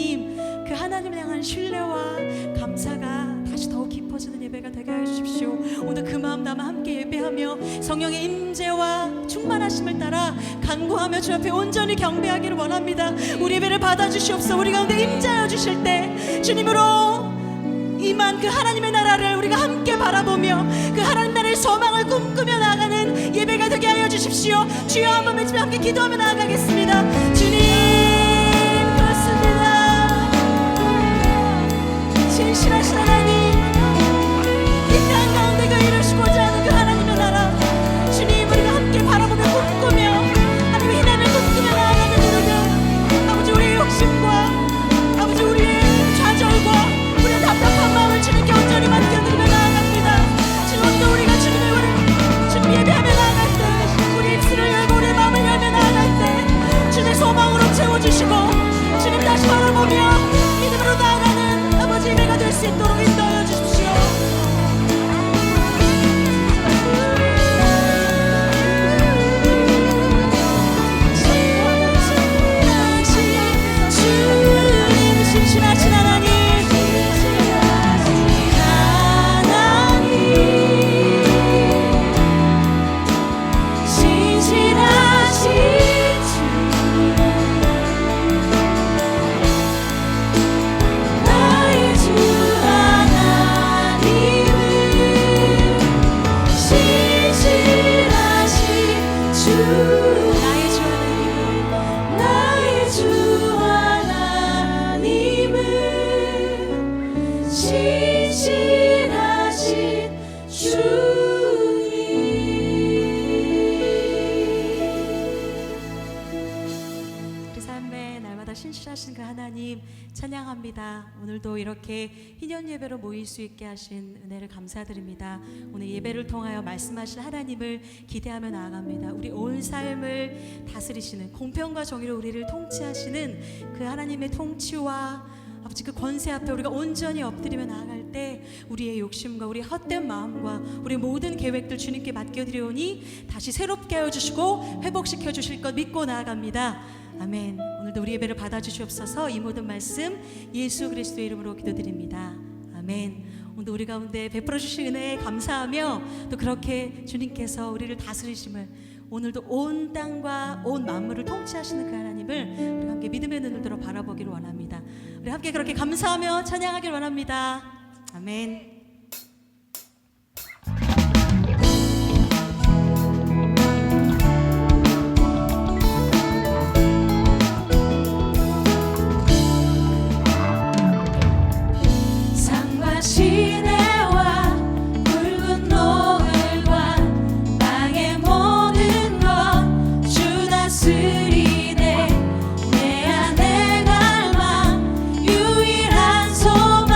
하나님, 그 하나님을 향한 신뢰와 감사가 다시 더욱 깊어지는 예배가 되게 하여 주십시오. 오늘 그 마음 담아 함께 예배하며 성령의 임재와 충만하심을 따라 간구하며 주 앞에 온전히 경배하기를 원합니다. 우리 예배를 받아주시옵소서. 우리 가운데 임재하여 주실 때 주님으로 임한 그 하나님의 나라를 우리가 함께 바라보며 그 하나님 나라의 소망을 꿈꾸며 나아가는 예배가 되게 하여 주십시오. 주여 한번 외치며 함께 기도하며 나아가겠습니다. 주님, 그렇습니다. 진실하신 하나님, 이 땅 가운데 그 이루시고자 하는 그 하나님의 나라, 주님, 우리가 함께 바라보며 꿈꾸며 하나님의 희망을 꿈꾸며 나아가는 우리들, 아버지, 우리의 욕심과 아버지, 우리의 좌절과 우리의 답답한 마음을 주님께 온전히 맡겨드리며 나아갑니다. 주님, 오늘도 우리가 주님 예배하며 나아갈 때, 우리 입술을 열고 우리의 마음을 열며 나아갈 때 주님의 소망으로 채워주시고 주님 다시 바라보며 믿음으로 나아가는 아버지 예배가 될 수 있도록 인도하여 주십시오. 주님, 신실하신 하나님, 신실하신 그 하나님 찬양합니다. 오늘도 이렇게 희년 예배로 모일 수 있게 하신 은혜를 감사드립니다. 오늘 예배를 통하여 말씀하실 하나님을 기대하며 나아갑니다. 우리 온 삶을 다스리시는, 공평과 정의로 우리를 통치하시는 그 하나님의 통치와 아버지 그 권세 앞에 우리가 온전히 엎드리며 나아갈 때 우리의 욕심과 우리의 헛된 마음과 우리의 모든 계획들 주님께 맡겨드리오니 다시 새롭게 하여 주시고 회복시켜 주실 것 믿고 나아갑니다. 아멘. 오늘도 우리 예배를 받아주시옵소서. 이 모든 말씀 예수 그리스도의 이름으로 기도드립니다. 아멘. 오늘도 우리 가운데 베풀어 주신 은혜에 감사하며 또 그렇게 주님께서 우리를 다스리심을, 오늘도 온 땅과 온 만물을 통치하시는 그 하나님을 우리 함께 믿음의 눈을 들어 바라보기를 원합니다. 우리 함께 그렇게 감사하며 찬양하기를 원합니다. 아멘. 시내와 붉은 노을과 땅의 모든 것 주 다스리네. 내 안에 갈망 유일한 소망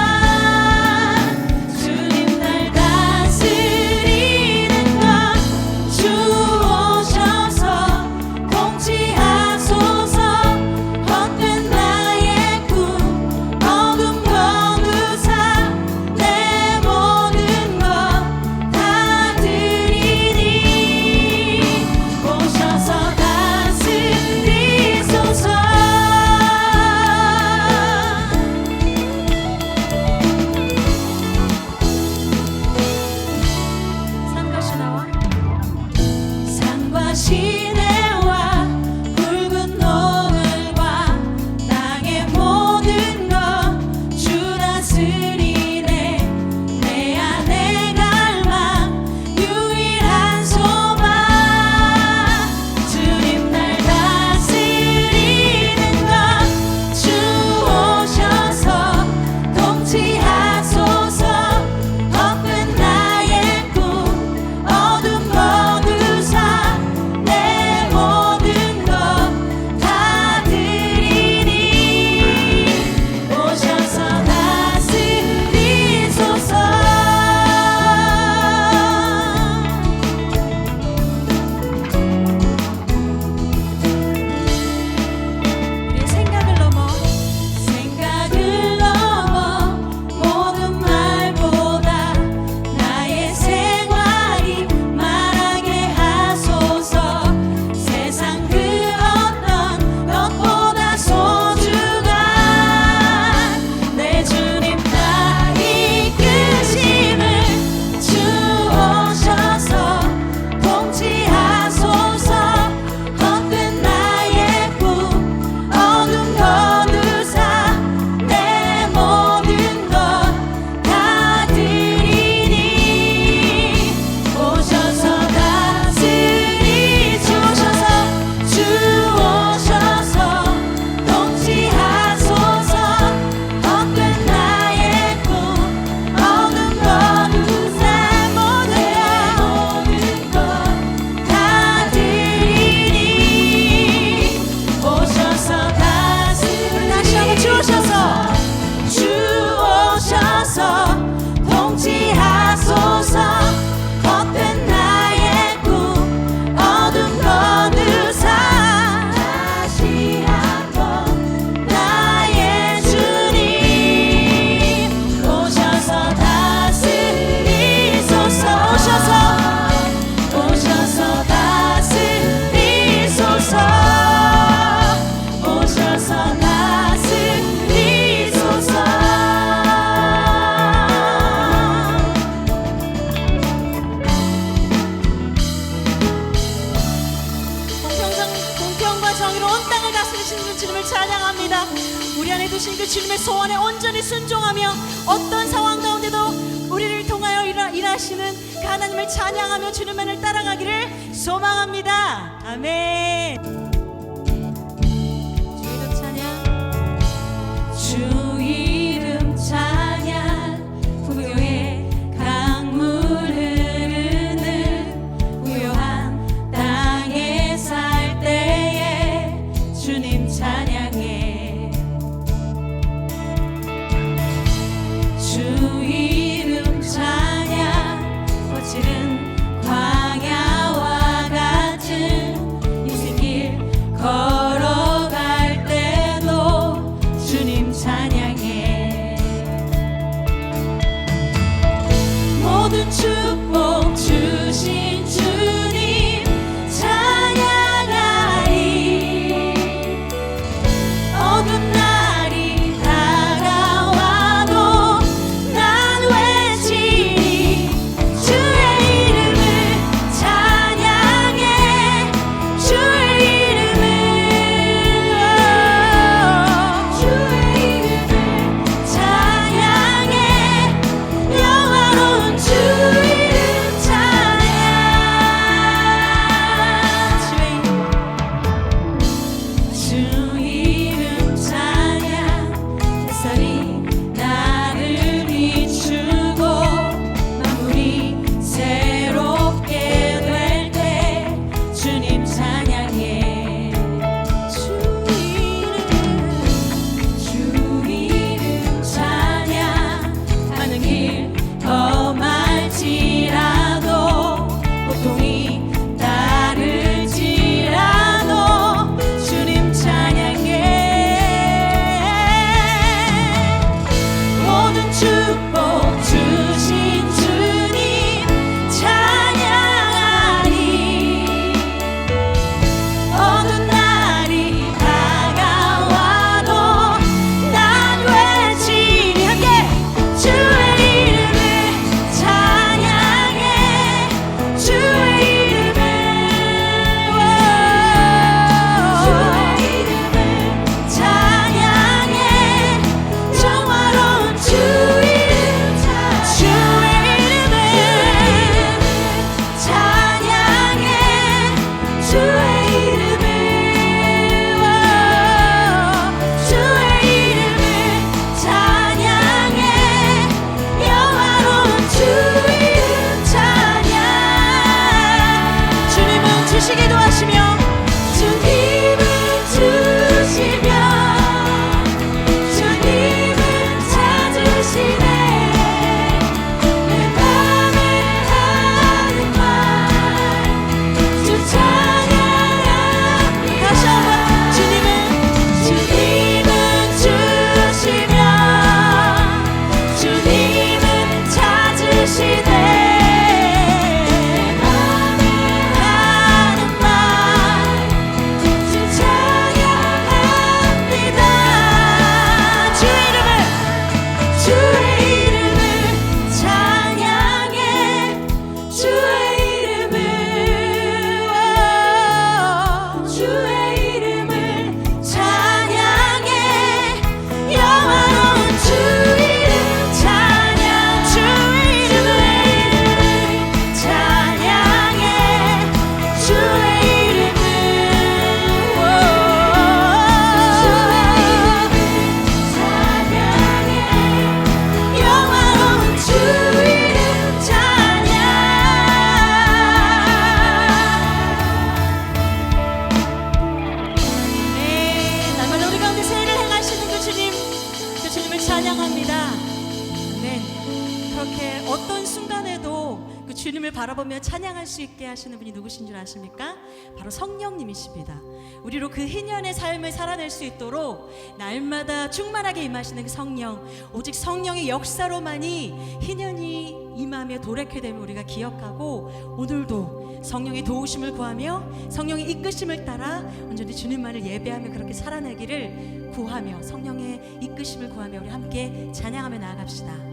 주신 그 주님의 소원에 온전히 순종하며 어떤 상황 가운데도 우리를 통하여 일하시는 그 하나님을 찬양하며 주님만을 따라가기를 소망합니다. 아멘. 주의도 찬양. 주 이름 찬양 부요의 강물 흐르는 부요한 땅에 살 때에 주님 찬양해 주 이름 찬양 거칠은 광야와 같은 인생길 걸어갈 때도 주님 찬양해 모든 축복 주신 주님 찬양하리 어두운 날이 다가와도 난 외치리 주의 이름을 찬양해 주의 이름을 찬양해 영화로운 주 이름 찬양 주 이름 찬양 햇살이 나를 비추고 만물이 새롭게 될 때 주님 찬양해 주 이름 찬양 가는 길 험할지라도 고통이 따를지라도 주님 찬양해 모든 축복 주신 주님 찬양하리 어두운 날이 다가와도 난 외치리 함께 주의 이름을 찬양해 주의 이름을 찬양해 정화로운 주 이름 주의 이름을 찬양해 주의 이름을 주의 이름을 찬양해 영화로운 주 이름 찬양 주님은 주시기도 하시며 주님은 주시며 주님은 찾으시네 내 맘에 하는 말주 찬양합니다 다시 한번 주님은 주시며 주님은 찾으시네 내 맘에 하는 말주 찬양합니다 주의 이름을 찬양해 주의 이름을 찬양해 영화로운 주 이름 찬양 주의 이름을 찬양해 주의 이름을 찬양해 영화로운 주 이름 찬양 네 날마다 우리 가운데 새해를 행하시는 그 주님을 찬양합니다. 네 그렇게 어떤 순간에도 그 주님을 바라보며 찬양할 수 있게 하시는 분이 누구신 줄 아십니까? 바로 성령님이십니다. 우리로 그 희년의 삶을 살아낼 수 있도록 날마다 충만하게 임하시는 그 성령, 오직 성령의 역사로만이 희년이 임하며 돌이게 되면 우리가 기억하고 오늘도 성령의 도우심을 구하며 성령의 이끄심을 따라 온전히 주님만을 예배하며 그렇게 살아내기를 구하며 성령의 이끄심을 구하며 우리 함께 찬양하며 나아갑시다.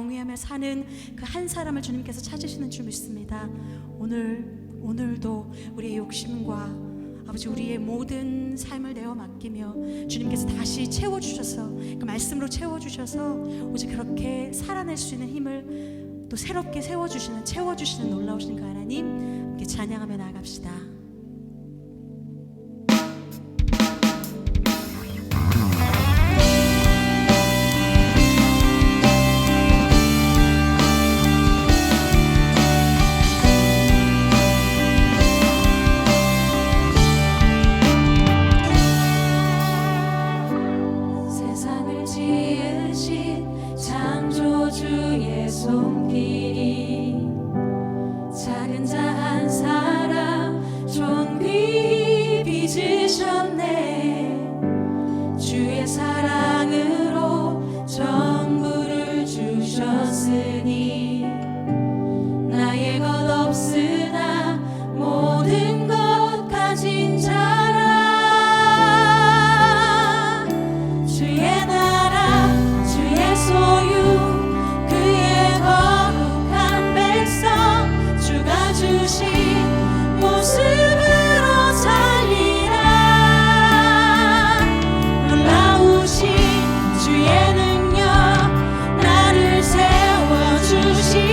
경외하며 사는 그 한 사람을 주님께서 찾으시는 줄 믿습니다. 오늘도 우리의 욕심과 아버지 우리의 모든 삶을 내어 맡기며 주님께서 다시 채워주셔서 그 말씀으로 채워주셔서 오직 그렇게 살아낼 수 있는 힘을 또 새롭게 채워주시는 놀라우신 그 하나님 함께 찬양하며 나아갑시다. 세상을 지으신 창조주의 손길이 작은 자 한 사람 존귀 빚으셨네. 주의 사랑으로 전부를 주셨으니 나의 것 없으나 모든 것 가진 자라. 주의 나라 주의 소유 그의 거룩한 백성 주가 주신 모습으로 살리라. 놀라우신 주의 능력 나를 세워주시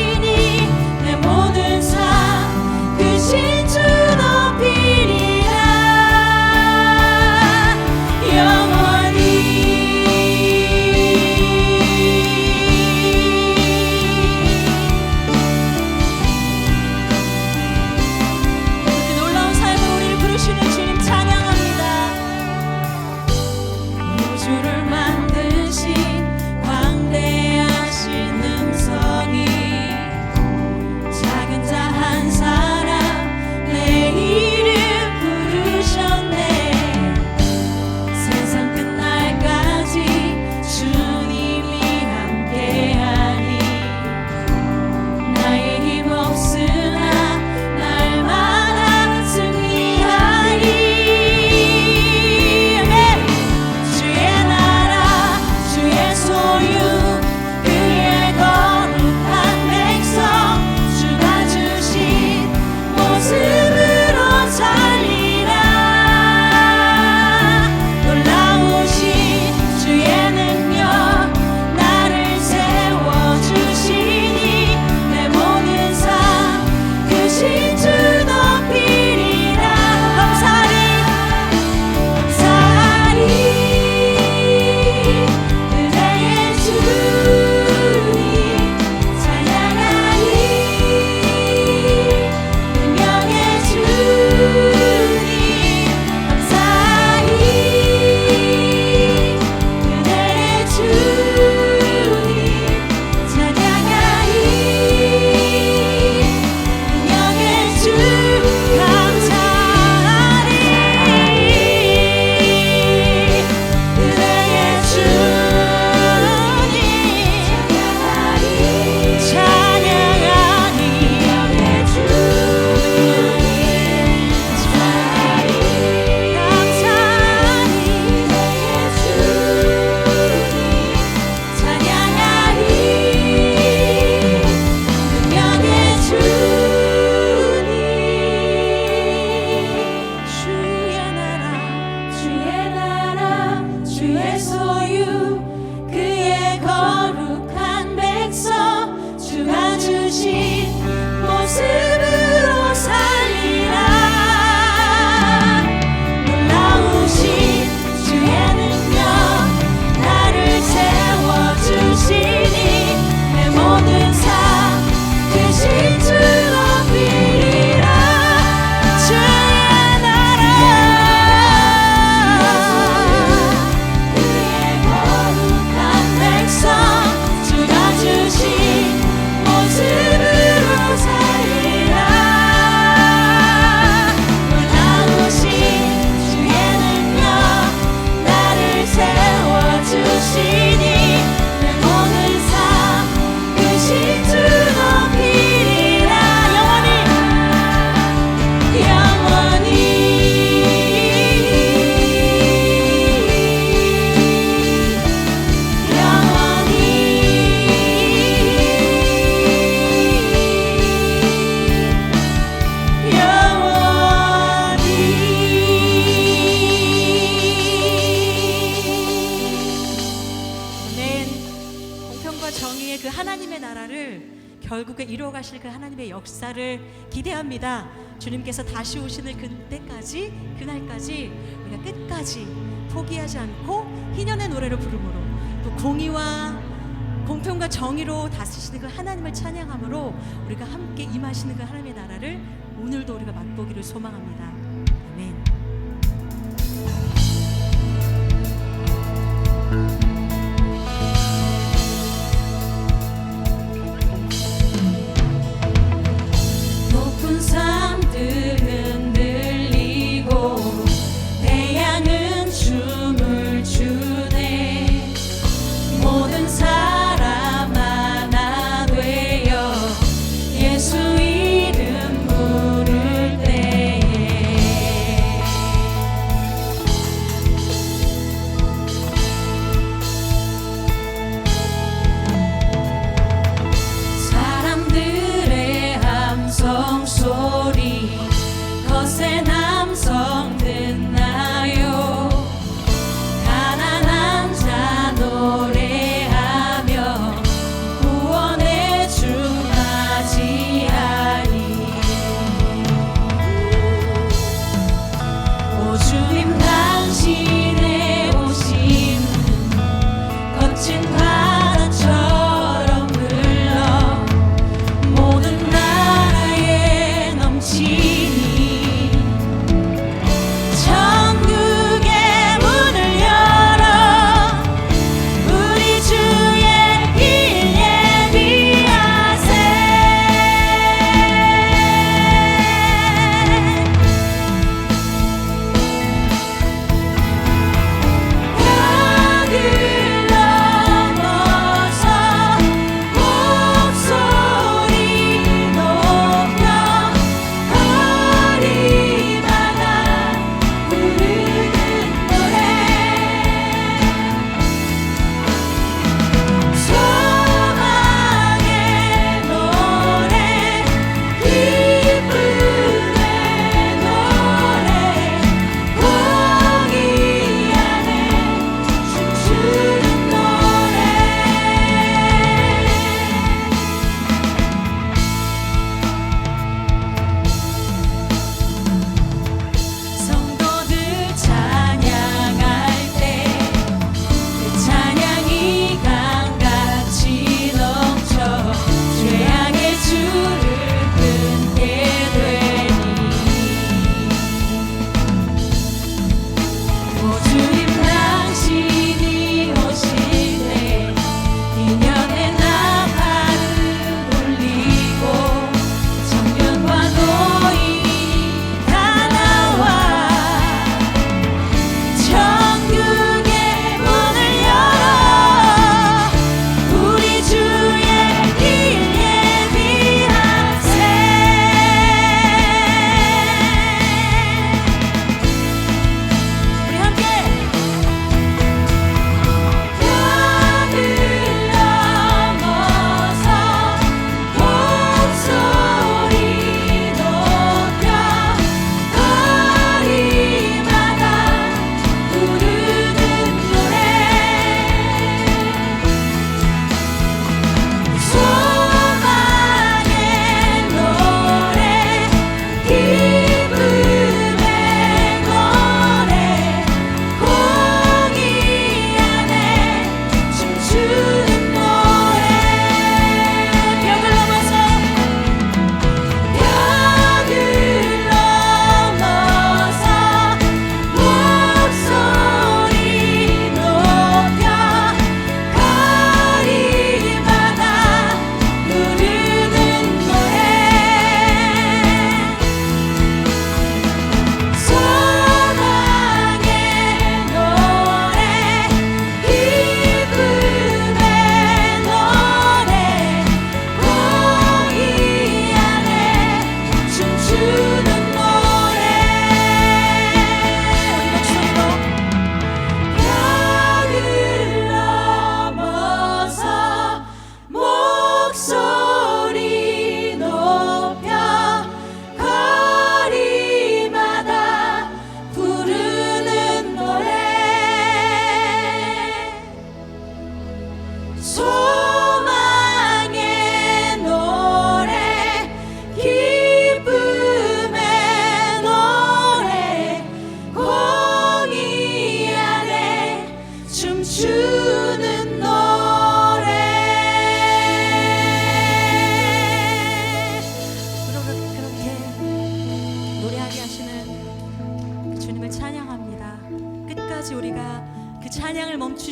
우리의 그 하나님의 나라를 결국에 이루어가실 그 하나님의 역사를 기대합니다. 주님께서 다시 오시는 그때까지, 그날까지 우리가 끝까지 포기하지 않고 희년의 노래를 부르므로, 또 공의와 공평과 정의로 다스리시는 그 하나님을 찬양함으로 우리가 함께 임하시는 그 하나님의 나라를 오늘도 우리가 맛보기를 소망합니다. 아멘. 높은 산들은 흔들리고 태양은 춤을 추네. 모든 사람 하나 되어 예수 이름 부를 때에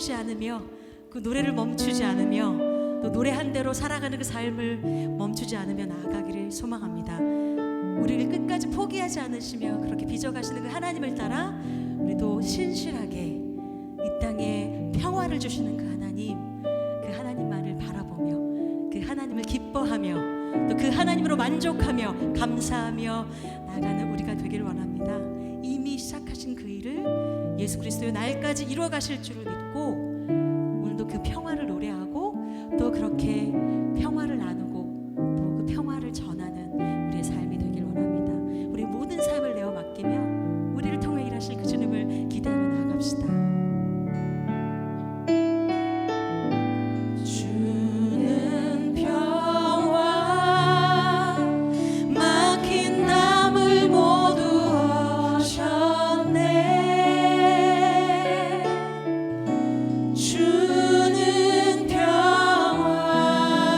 쉬지 않으며 그 노래를 멈추지 않으며 또 노래한 대로 살아가는 그 삶을 멈추지 않으며 나아가기를 소망합니다. 우리를 끝까지 포기하지 않으시며 그렇게 빚어가시는 그 하나님을 따라 우리도 신실하게 이 땅에 평화를 주시는 그 하나님만을 바라보며 그 하나님을 기뻐하며 또 그 하나님으로 만족하며 감사하며 나아가는 우리가 되기를 원합니다. 이미 시작하신 그 일을 예수 그리스도의 날까지 이루어 가실 줄을 믿고 오늘도 그 평화를 노래하고 또 그렇게 평화를 나누고 또 그 평화를 전하는 우리의 삶이 되길 원합니다. 우리 모든 삶을 내어 맡기며 우리를 통해 일하실 그 주님을 기대하며 나아갑시다. 주는 평화 막힌 담을 모두 하셨네. 주는 평화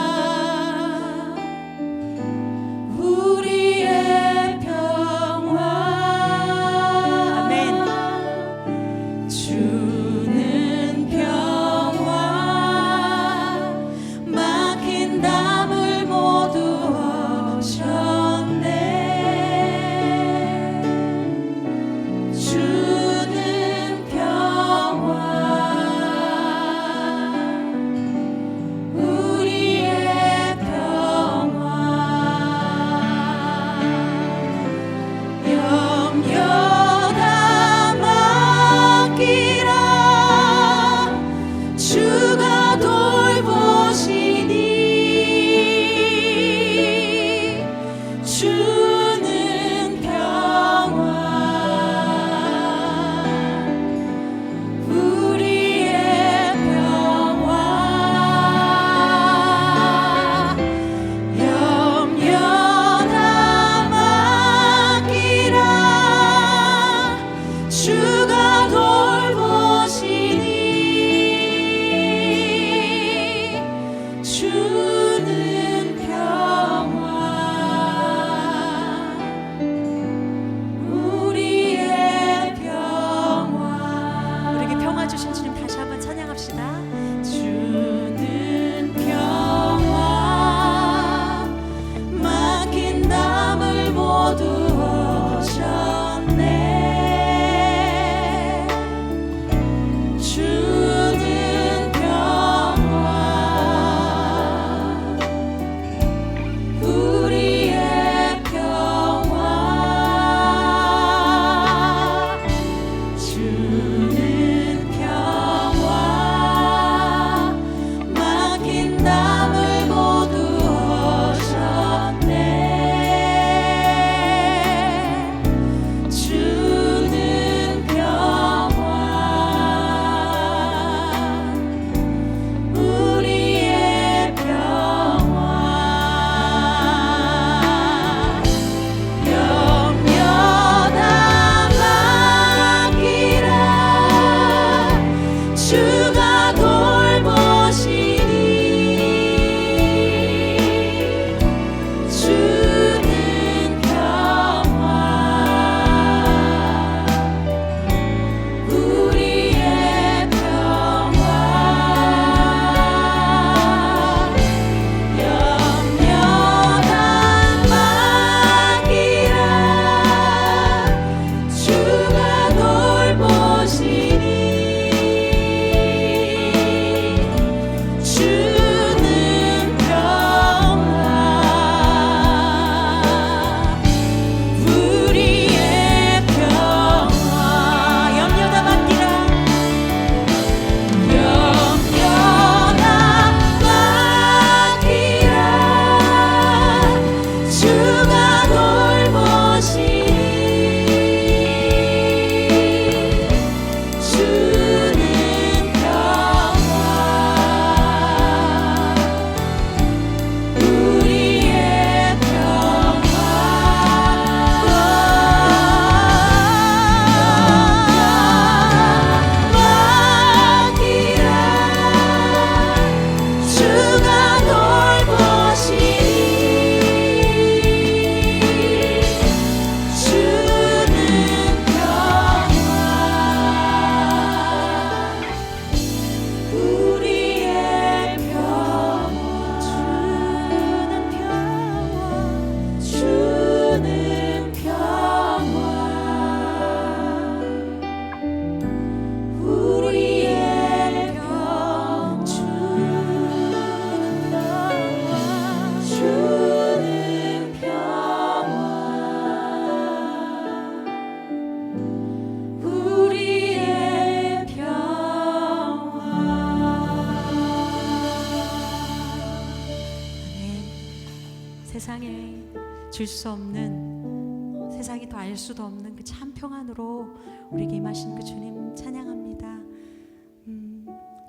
세상에 줄 수 없는, 세상이 더 알 수도 없는 그 참 평안으로 우리에게 임하신 그 주님 찬양합니다.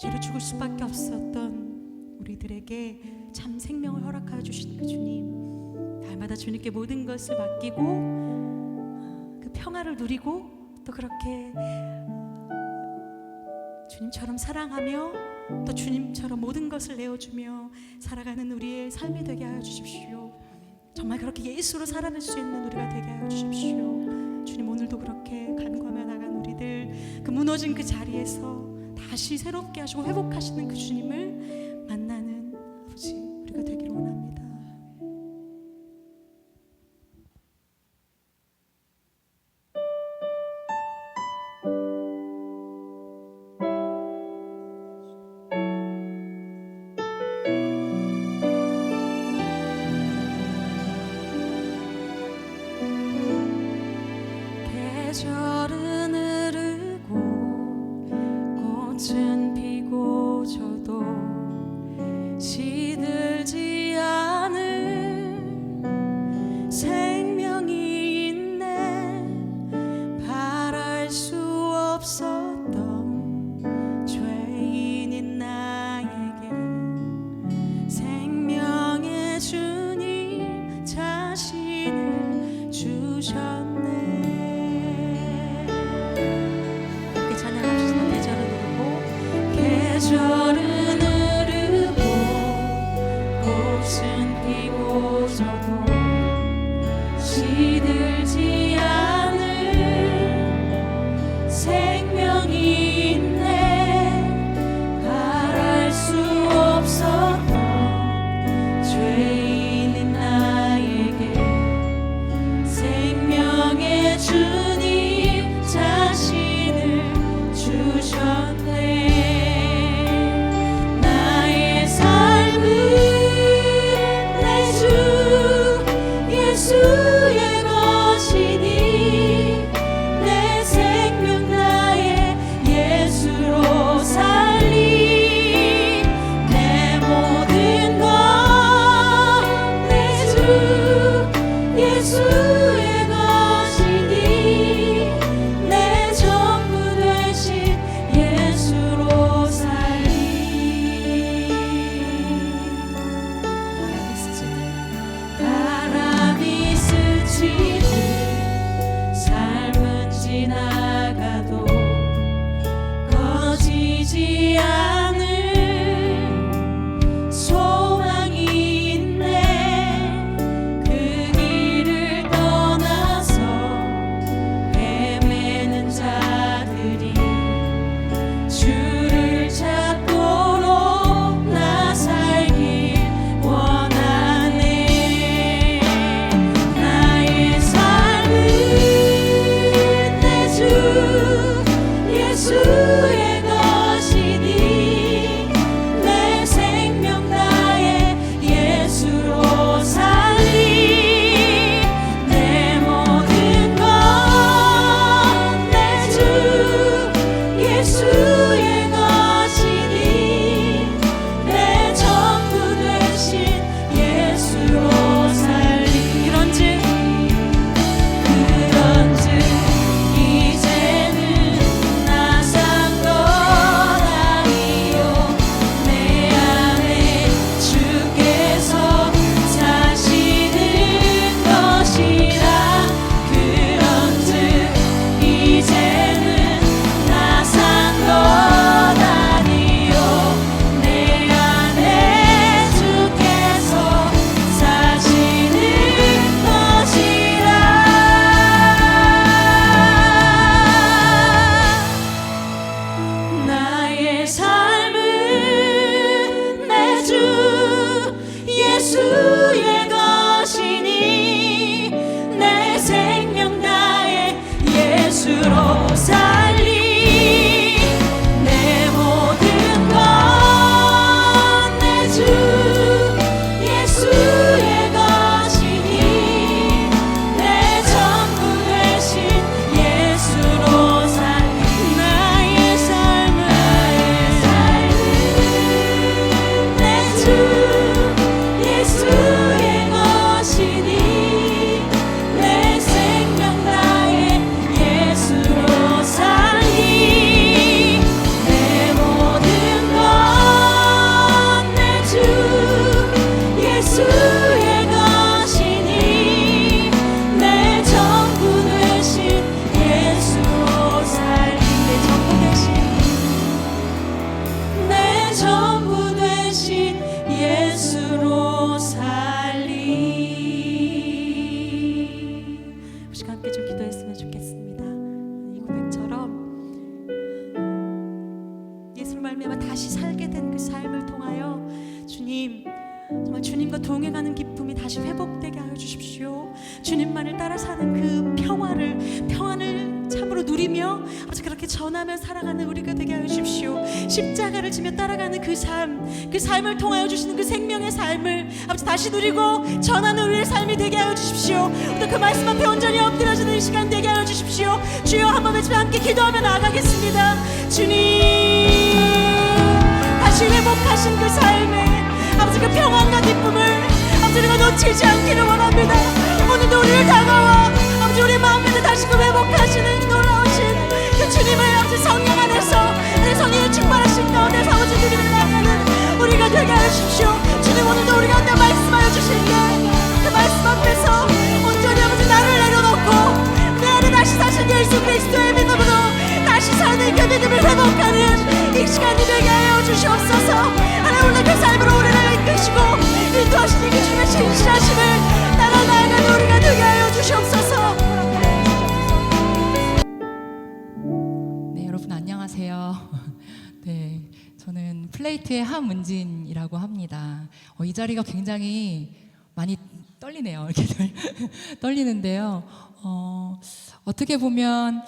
죄로 죽을 수밖에 없었던 우리들에게 참 생명을 허락하여 주신 그 주님, 날마다 주님께 모든 것을 맡기고 그 평화를 누리고 또 그렇게 주님처럼 사랑하며 또 주님처럼 모든 것을 내어주며 살아가는 우리의 삶이 되게 하여 주십시오. 정말 그렇게 예수로 살아낼 수 있는 우리가 되게 하여 주십시오. 주님, 오늘도 그렇게 간구하며 나간 우리들, 그 무너진 그 자리에서 다시 새롭게 하시고 회복하시는 그 주님을 만나는 아버지 우리가 되기를 원합니다. 계절은 흐르고 꽃은 피고 저도 시들지 않을 생명이 있네. 바랄 수 없었던 죄인인 나에게 생명의 주님 자신을 주셨네. 계절은 흐르고 꽃은 피고 저도 시들지 않을 생명이 있네. 바랄 수 없었던 죄인인 나에게 생명의 주님 자신을 주셨네. 예수의 것이니 내 생명 나의 예수로 살리. 내 모든 것 내 주 예수의 것이니 내 전부 되신 예수로 살리. 바람이 스치듯 삶은 지나가도 꺼지지 않을 소망이 있네. 그 길을 떠나서 헤매는 자들이 주를 찾도록 나 살길 원하네. 나의 삶은 내 주 예수의 것이니 내 생명 나의 예수로 살리. 내 모든 것 내 주 예수의 것이니 내 전부 되신 예수로 살리. 그런즉 이제는 나상 떠나니요 내 안에 주께서 사시는 것이라. 그런즉 이제는 나상 떠나니요 내 안에 주께서 사시는 것이라. 나의 삶은 내 주 예수의 것이니 내 생명 나의 예수로 살리. 내 모든 것 내 주 예수의 것이니 내 전부 되신 예수로 살리. 나의 삶은 내 주 예수의 많은 기쁨이 다시 회복되게 하여 주십시오. 주님만을 따라 사는 그 평안을 참으로 누리며 아버지 그렇게 전하며 살아가는 우리가 되게 하여 주십시오. 십자가를 지며 따라가는 그 삶을 통하여 주시는 그 생명의 삶을 아버지 다시 누리고 전하는 우리의 삶이 되게 하여 주십시오. 또 그 말씀 앞에 온전히 엎드려지는 이 시간 되게 하여 주십시오. 주여 한번 외치며 함께 기도하며 나아가겠습니다. 주님, 다시 회복하신 그 삶에 아버지 그 평안과 기쁨을 아버지 우리가 놓치지 않기를 원합니다. 오늘도 우리를 다가와 아버지 우리 마음에 다시 그 회복하시는 놀라우신 그 주님을 아버지 성령 안에서 내 성령의 충만하신 가운데서 아버지 누리며 나가는 우리가 되게 하여 주십시오. 주님, 오늘도 우리 가운데 말씀하여 주실게 그 말씀 앞에서 온전히 아버지 나를 내려놓고 내 안에 다시 사신 예수 그리스도의 믿음으로 다시 사는 그 믿음을 회복하는 이 시간이 되게 하여 주시옵소서. 하나님, 오늘 그 삶으로 우리를 이끄시고 인도하시는 그 주님의 신실하심을 따라 나아가는 우리가 되게 하여 주시옵소서. 네, 여러분 안녕하세요. 네, 저는 플레이트의 함은진이라고 합니다. 이 자리가 굉장히 많이 떨리네요. 이렇게 떨리는데요. 어떻게 보면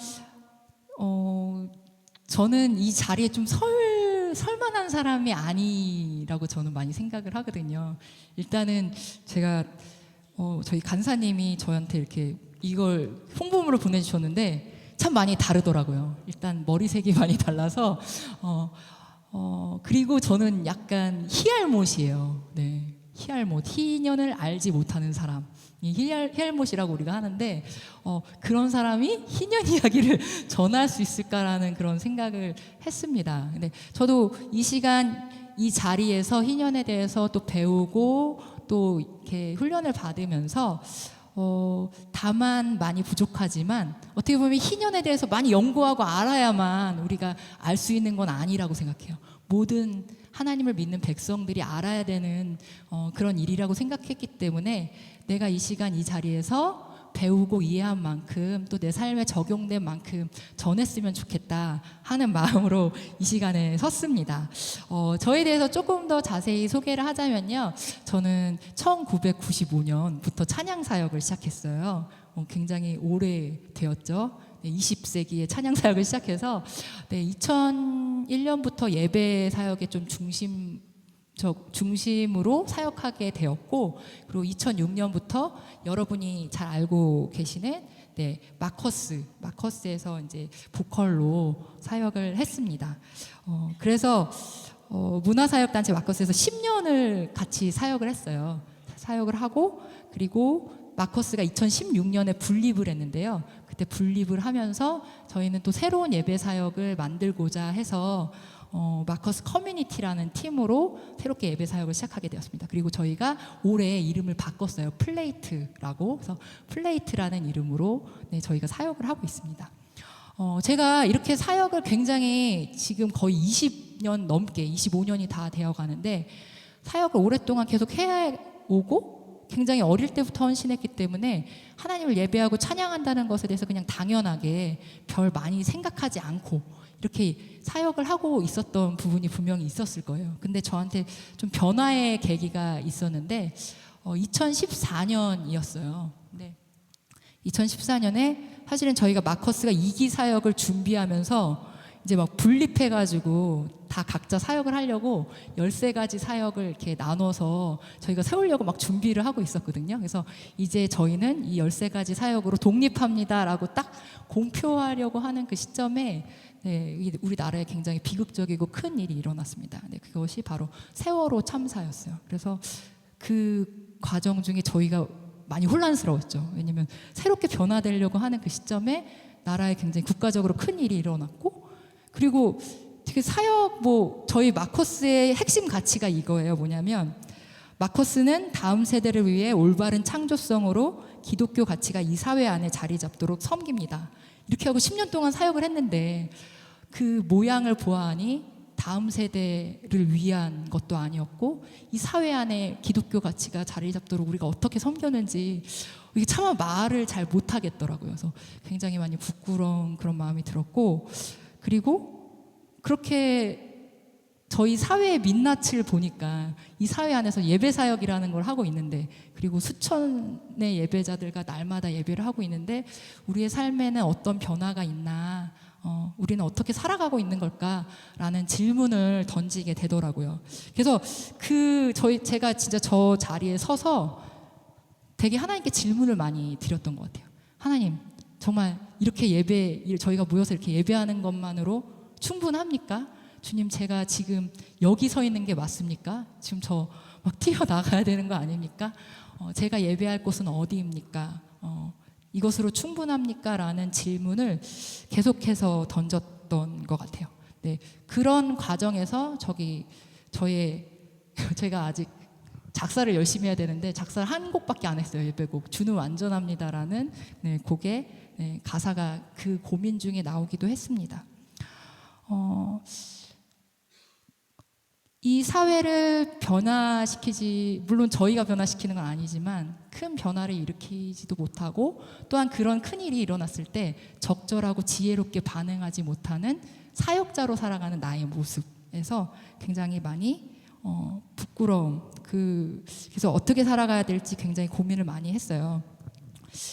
저는 이 자리에 좀 설만한 사람이 아니라고 저는 많이 생각을 하거든요. 일단은 제가 저희 간사님이 저한테 이렇게 이걸 홍보물을 보내주셨는데 참 많이 다르더라고요. 일단 머리색이 많이 달라서 그리고 저는 약간 희알못이에요. 네, 희알못, 희년을 알지 못하는 사람. 희알못이라고 우리가 하는데 그런 사람이 희년 이야기를 전할 수 있을까라는 그런 생각을 했습니다. 근데 저도 이 시간 이 자리에서 희년에 대해서 또 배우고 또 이렇게 훈련을 받으면서 다만 많이 부족하지만 어떻게 보면 희년에 대해서 많이 연구하고 알아야만 우리가 알 수 있는 건 아니라고 생각해요. 모든 하나님을 믿는 백성들이 알아야 되는 그런 일이라고 생각했기 때문에 내가 이 시간 이 자리에서 배우고 이해한 만큼 또 내 삶에 적용된 만큼 전했으면 좋겠다 하는 마음으로 이 시간에 섰습니다. 저에 대해서 조금 더 자세히 소개를 하자면요, 저는 1995년부터 찬양 사역을 시작했어요. 굉장히 오래 되었죠. 20세기에 찬양 사역을 시작해서 2001년부터 예배 사역에 좀 중심으로 사역하게 되었고, 그리고 2006년부터 여러분이 잘 알고 계시는 마커스에서 이제 보컬로 사역을 했습니다. 그래서 문화사역단체 마커스에서 10년을 같이 사역을 했어요. 사역을 하고, 그리고 마커스가 2016년에 분립을 했는데요. 그때 분립을 하면서 저희는 또 새로운 예배 사역을 만들고자 해서 마커스 커뮤니티라는 팀으로 새롭게 예배 사역을 시작하게 되었습니다. 그리고 저희가 올해 이름을 바꿨어요. 플레이트라고. 그래서 플레이트라는 이름으로 저희가 사역을 하고 있습니다. 제가 이렇게 사역을 굉장히 지금 거의 20년 넘게 25년이 다 되어 가는데 사역을 오랫동안 계속 해오고 굉장히 어릴 때부터 헌신했기 때문에 하나님을 예배하고 찬양한다는 것에 대해서 그냥 당연하게 별 많이 생각하지 않고 이렇게 사역을 하고 있었던 부분이 분명히 있었을 거예요. 근데 저한테 좀 변화의 계기가 있었는데 2014년이었어요. 네. 2014년에 사실은 저희가 마커스가 2기 사역을 준비하면서 이제 막 분립해가지고 다 각자 사역을 하려고 13가지 사역을 이렇게 나눠서 저희가 세우려고 막 준비를 하고 있었거든요. 그래서 이제 저희는 이 13가지 사역으로 독립합니다라고 딱 공표하려고 하는 그 시점에 우리나라에 굉장히 비극적이고 큰 일이 일어났습니다. 그것이 바로 세월호 참사였어요. 그래서 그 과정 중에 저희가 많이 혼란스러웠죠. 왜냐하면 새롭게 변화되려고 하는 그 시점에 나라에 굉장히 국가적으로 큰 일이 일어났고, 그리고 되게 사역 저희 마커스의 핵심 가치가 이거예요. 뭐냐면 마커스는 다음 세대를 위해 올바른 창조성으로 기독교 가치가 이 사회 안에 자리 잡도록 섬깁니다. 이렇게 하고 10년 동안 사역을 했는데 그 모양을 보아하니 다음 세대를 위한 것도 아니었고 이 사회 안에 기독교 가치가 자리 잡도록 우리가 어떻게 섬겼는지 이게 차마 말을 잘 못하겠더라고요. 그래서 굉장히 많이 부끄러운 그런 마음이 들었고, 그리고 그렇게 저희 사회의 민낯을 보니까 이 사회 안에서 예배 사역이라는 걸 하고 있는데, 그리고 수천의 예배자들과 날마다 예배를 하고 있는데 우리의 삶에는 어떤 변화가 있나, 우리는 어떻게 살아가고 있는 걸까라는 질문을 던지게 되더라고요. 그래서 제가 진짜 저 자리에 서서 되게 하나님께 질문을 많이 드렸던 것 같아요. 하나님, 정말 이렇게 저희가 모여서 이렇게 예배하는 것만으로 충분합니까? 주님, 제가 지금 여기 서 있는 게 맞습니까? 지금 저 막 튀어나가야 되는 거 아닙니까? 제가 예배할 곳은 어디입니까? 이것으로 충분합니까? 라는 질문을 계속해서 던졌던 것 같아요. 네, 그런 과정에서 제가 아직 작사를 열심히 해야 되는데 작사를 한 곡밖에 안 했어요. 예배곡 주는 완전합니다라는 곡의 가사가 그 고민 중에 나오기도 했습니다. 이 사회를 물론 저희가 변화시키는 건 아니지만 큰 변화를 일으키지도 못하고, 또한 그런 큰 일이 일어났을 때 적절하고 지혜롭게 반응하지 못하는 사역자로 살아가는 나의 모습에서 굉장히 많이 부끄러움, 그래서 어떻게 살아가야 될지 굉장히 고민을 많이 했어요.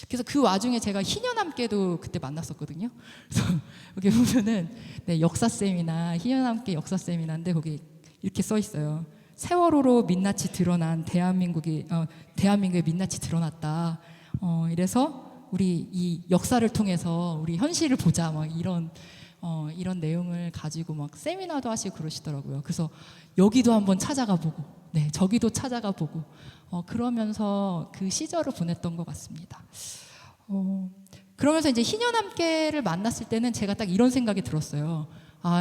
그래서 그 와중에 제가 희년함께도 그때 만났었거든요. 그래서 여기 보면은 역사쌤이나 희년함께 역사쌤이나인데 거기 이렇게 써 있어요. 세월호로 민낯이 드러난 대한민국의 민낯이 드러났다. 이래서 우리 이 역사를 통해서 우리 현실을 보자. 막 이런 내용을 가지고 막 세미나도 하시고 그러시더라고요. 그래서 여기도 한번 찾아가 보고, 저기도 찾아가 보고, 그러면서 그 시절을 보냈던 것 같습니다. 그러면서 이제 희년함께를 만났을 때는 제가 딱 이런 생각이 들었어요.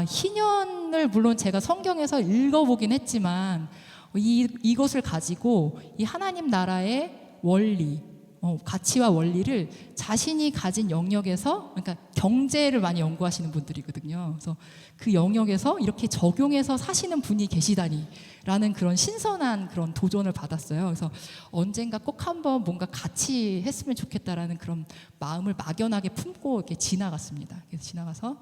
희년을 물론 제가 성경에서 읽어보긴 했지만 이것을 가지고 이 하나님 나라의 원리, 가치와 원리를 자신이 가진 영역에서, 그러니까 경제를 많이 연구하시는 분들이거든요. 그래서 그 영역에서 이렇게 적용해서 사시는 분이 계시다니라는 그런 신선한 그런 도전을 받았어요. 그래서 언젠가 꼭 한번 뭔가 같이 했으면 좋겠다라는 그런 마음을 막연하게 품고 이렇게 지나갔습니다. 그래서 지나가서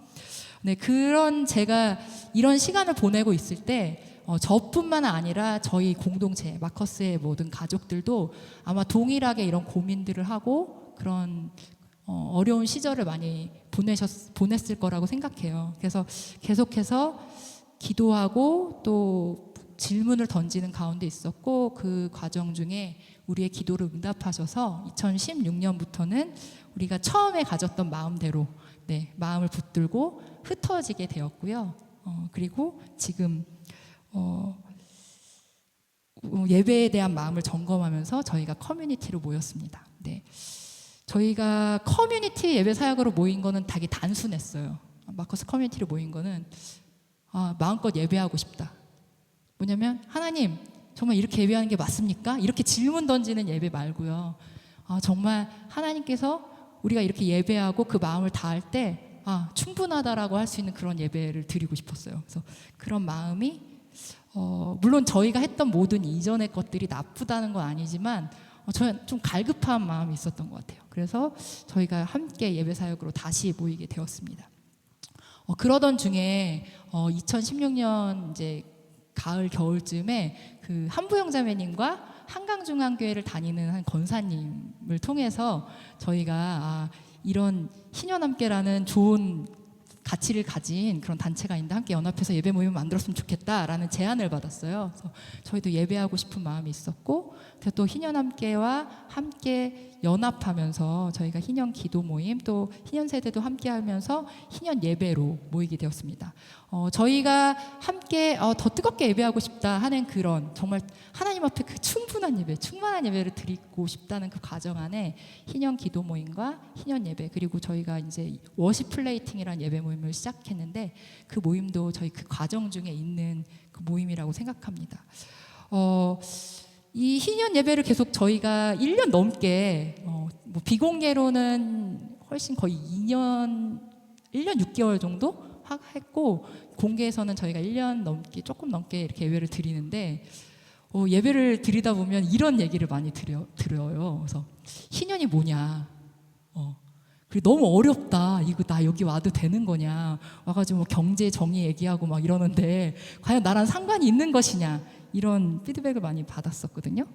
그런 제가 이런 시간을 보내고 있을 때 저뿐만 아니라 저희 공동체 마커스의 모든 가족들도 아마 동일하게 이런 고민들을 하고 그런 어려운 시절을 많이 보냈을 거라고 생각해요. 그래서 계속해서 기도하고 또 질문을 던지는 가운데 있었고, 그 과정 중에 우리의 기도를 응답하셔서 2016년부터는 우리가 처음에 가졌던 마음대로 마음을 붙들고 흩어지게 되었고요. 그리고 지금 예배에 대한 마음을 점검하면서 저희가 커뮤니티로 모였습니다. 저희가 커뮤니티 예배 사역으로 모인 거는 되게 단순했어요. 마커스 커뮤니티로 모인 거는 마음껏 예배하고 싶다. 뭐냐면, 하나님, 정말 이렇게 예배하는 게 맞습니까? 이렇게 질문 던지는 예배 말고요. 정말 하나님께서 우리가 이렇게 예배하고 그 마음을 다할 때 충분하다라고 할 수 있는 그런 예배를 드리고 싶었어요. 그래서 그런 마음이 물론 저희가 했던 모든 이전의 것들이 나쁘다는 건 아니지만 저는 좀 갈급한 마음이 있었던 것 같아요. 그래서 저희가 함께 예배 사역으로 다시 모이게 되었습니다. 그러던 중에 2016년 이제 가을 겨울쯤에 그 한부영 자매님과 한강중앙교회를 다니는 한 권사님을 통해서 저희가 이런 희년함께라는 좋은 가치를 가진 그런 단체가 있는데 함께 연합해서 예배 모임을 만들었으면 좋겠다라는 제안을 받았어요. 그래서 저희도 예배하고 싶은 마음이 있었고, 그래서 또 희년함께와 함께 연합하면서 저희가 희년 기도 모임, 또 희년 세대도 함께 하면서 희년 예배로 모이게 되었습니다. 저희가 함께 더 뜨겁게 예배하고 싶다 하는 그런 정말 하나님 앞에 그 충분한 예배, 충만한 예배를 드리고 싶다는 그 과정 안에 희년 기도 모임과 희년 예배, 그리고 저희가 이제 워십 플레이팅이라는 예배 모임을 시작했는데 그 모임도 저희 그 과정 중에 있는 그 모임이라고 생각합니다. 이 희년 예배를 계속 저희가 1년 넘게 뭐 비공개로는 훨씬 거의 1년 6개월 정도 했고, 공개에서는 저희가 1년 넘게, 조금 넘게 이렇게 예배를 드리는데 예배를 드리다 보면 이런 얘기를 많이 들어요. 그래서 희년이 뭐냐, 그리고 너무 어렵다. 이거 나 여기 와도 되는 거냐. 와가지고 뭐 경제 정의 얘기하고 막 이러는데 과연 나랑 상관이 있는 것이냐. 이런 피드백을 많이 받았었거든요.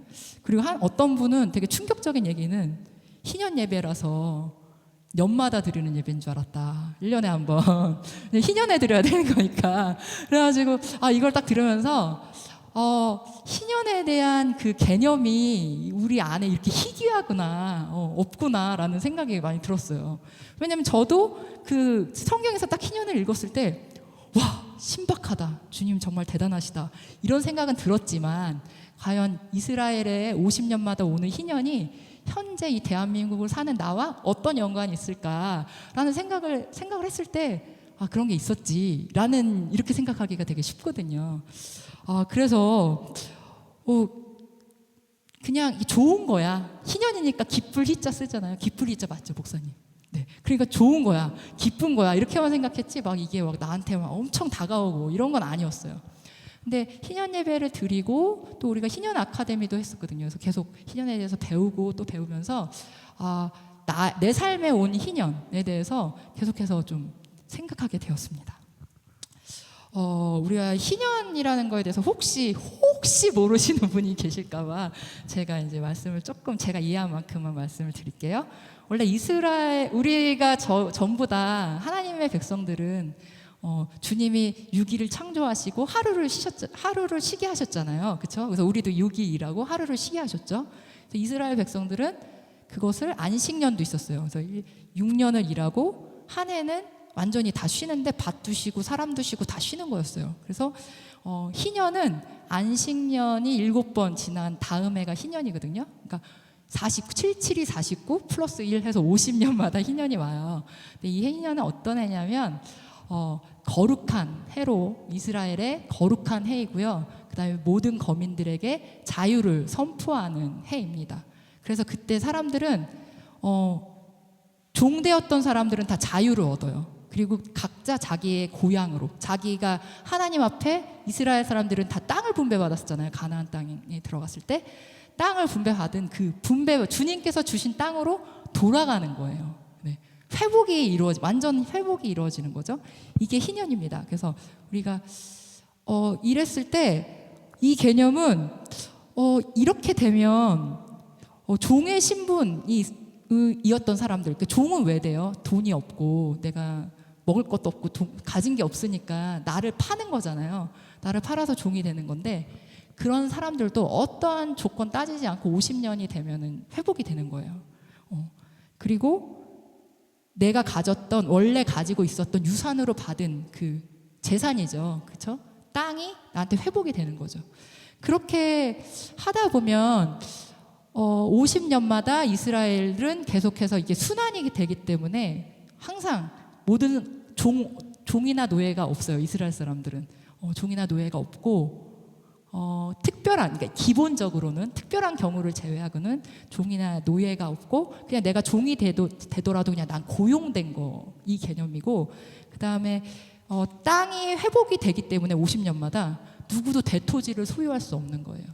그리고 어떤 분은 되게 충격적인 얘기는 희년 예배라서 년마다 드리는 예배인 줄 알았다. 1년에 한 번. 희년에 드려야 되는 거니까. 그래가지고 이걸 딱 들으면서 희년에 대한 그 개념이 우리 안에 이렇게 희귀하구나, 없구나라는 생각이 많이 들었어요. 왜냐면 저도 그 성경에서 딱 희년을 읽었을 때, 와, 신박하다. 주님 정말 대단하시다. 이런 생각은 들었지만, 과연 이스라엘의 50년마다 오는 희년이 현재 이 대한민국을 사는 나와 어떤 연관이 있을까라는 생각을 했을 때, 그런 게 있었지라는 이렇게 생각하기가 되게 쉽거든요. 그래서 그냥 좋은 거야. 희년이니까 기쁠 희자 쓰잖아요. 기쁠 희자 맞죠, 목사님? 네. 그러니까 좋은 거야, 기쁜 거야 이렇게만 생각했지 막 이게 막 나한테 막 엄청 다가오고 이런 건 아니었어요. 근데 희년 예배를 드리고 또 우리가 희년 아카데미도 했었거든요. 그래서 계속 희년에 대해서 배우고 또 배우면서 내 삶에 온 희년에 대해서 계속해서 좀 생각하게 되었습니다. 우리가 희년이라는 거에 대해서 혹시 모르시는 분이 계실까봐 제가 이제 말씀을 조금 제가 이해한 만큼만 말씀을 드릴게요. 원래 우리가 전부 다 하나님의 백성들은 주님이 6일을 창조하시고 하루를 쉬게 하셨잖아요. 그렇죠? 그래서 우리도 6일 일하고 하루를 쉬게 하셨죠. 그래서 이스라엘 백성들은 그것을 안식년도 있었어요. 그래서 6년을 일하고 한 해는 완전히 다 쉬는데 밭도 쉬고 사람도 쉬고 다 쉬는 거였어요. 그래서 희년은 안식년이 7번 지난 다음 해가 희년이거든요. 그러니까 7이 49 플러스 1 해서 50년마다 희년이 와요. 근데 이 희년은 어떤 해냐면 거룩한 해로 이스라엘의 거룩한 해이고요. 그다음에 모든 거민들에게 자유를 선포하는 해입니다. 그래서 그때 사람들은 종되었던 사람들은 다 자유를 얻어요. 그리고 각자 자기의 고향으로, 자기가 하나님 앞에 이스라엘 사람들은 다 땅을 분배받았었잖아요. 가나안 땅에 들어갔을 때 땅을 분배받은 그 주님께서 주신 땅으로 돌아가는 거예요. 네. 완전 회복이 이루어지는 거죠. 이게 희년입니다. 그래서 우리가 이랬을 때 이 개념은 이렇게 되면 종의 신분이었던 사람들, 그러니까 종은 왜 돼요? 돈이 없고 내가 먹을 것도 없고 가진 게 없으니까 나를 파는 거잖아요. 나를 팔아서 종이 되는 건데 그런 사람들도 어떠한 조건 따지지 않고 50년이 되면은 회복이 되는 거예요. 그리고 내가 원래 가지고 있었던 유산으로 받은 그 재산이죠. 그렇죠? 땅이 나한테 회복이 되는 거죠. 그렇게 하다 보면 50년마다 이스라엘은 계속해서 이게 순환이 되기 때문에 항상 모든 종이나 노예가 없어요. 이스라엘 사람들은 종이나 노예가 없고 그러니까 기본적으로는 특별한 경우를 제외하고는 종이나 노예가 없고 그냥 내가 종이 되더라도 그냥 난 고용된 거 이 개념이고 그 다음에 땅이 회복이 되기 때문에 50년마다 누구도 대토지를 소유할 수 없는 거예요.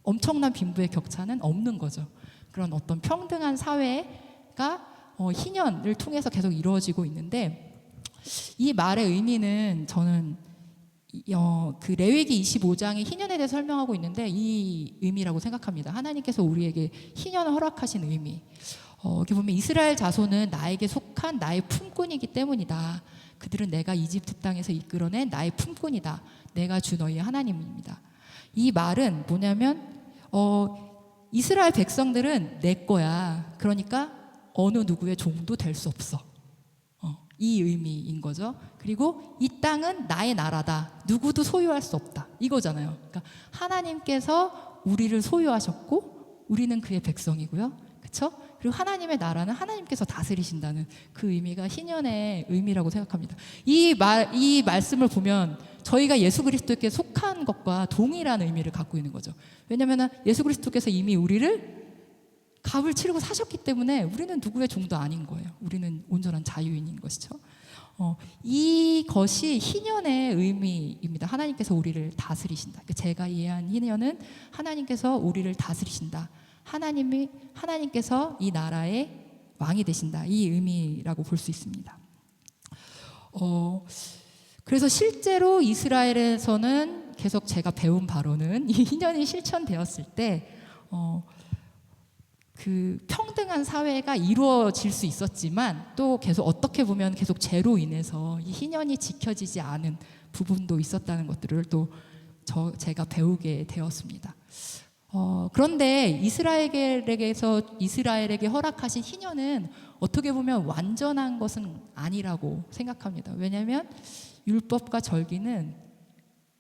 엄청난 빈부의 격차는 없는 거죠. 그런 어떤 평등한 사회가 희년을 통해서 계속 이루어지고 있는데 이 말의 의미는 저는 그 레위기 25장이 희년에 대해서 설명하고 있는데 이 의미라고 생각합니다. 하나님께서 우리에게 희년을 허락하신 의미. 여기 보면 이스라엘 자손은 나에게 속한 나의 품꾼이기 때문이다. 그들은 내가 이집트 땅에서 이끌어낸 나의 품꾼이다. 내가 주 너희의 하나님입니다. 이 말은 뭐냐면 이스라엘 백성들은 내 거야. 그러니까 어느 누구의 종도 될 수 없어. 이 의미인 거죠. 그리고 이 땅은 나의 나라다. 누구도 소유할 수 없다. 이거잖아요. 그러니까 하나님께서 우리를 소유하셨고 우리는 그의 백성이고요. 그렇죠? 그리고 하나님의 나라는 하나님께서 다스리신다는 그 의미가 희년의 의미라고 생각합니다. 이 말씀을 보면 저희가 예수 그리스도께 속한 것과 동일한 의미를 갖고 있는 거죠. 왜냐하면 예수 그리스도께서 이미 우리를 값을 치르고 사셨기 때문에 우리는 누구의 종도 아닌 거예요. 우리는 온전한 자유인인 것이죠. 이것이 희년의 의미입니다. 하나님께서 우리를 다스리신다. 제가 이해한 희년은 하나님께서 우리를 다스리신다. 하나님께서 이 나라의 왕이 되신다. 이 의미라고 볼 수 있습니다. 그래서 실제로 이스라엘에서는 계속 제가 배운 바로는 이 희년이 실천되었을 때 그 평등한 사회가 이루어질 수 있었지만 또 계속 어떻게 보면 계속 죄로 인해서 이 희년이 지켜지지 않은 부분도 있었다는 것들을 또 제가 배우게 되었습니다. 그런데 이스라엘에게 허락하신 희년은 어떻게 보면 완전한 것은 아니라고 생각합니다. 왜냐하면 율법과 절기는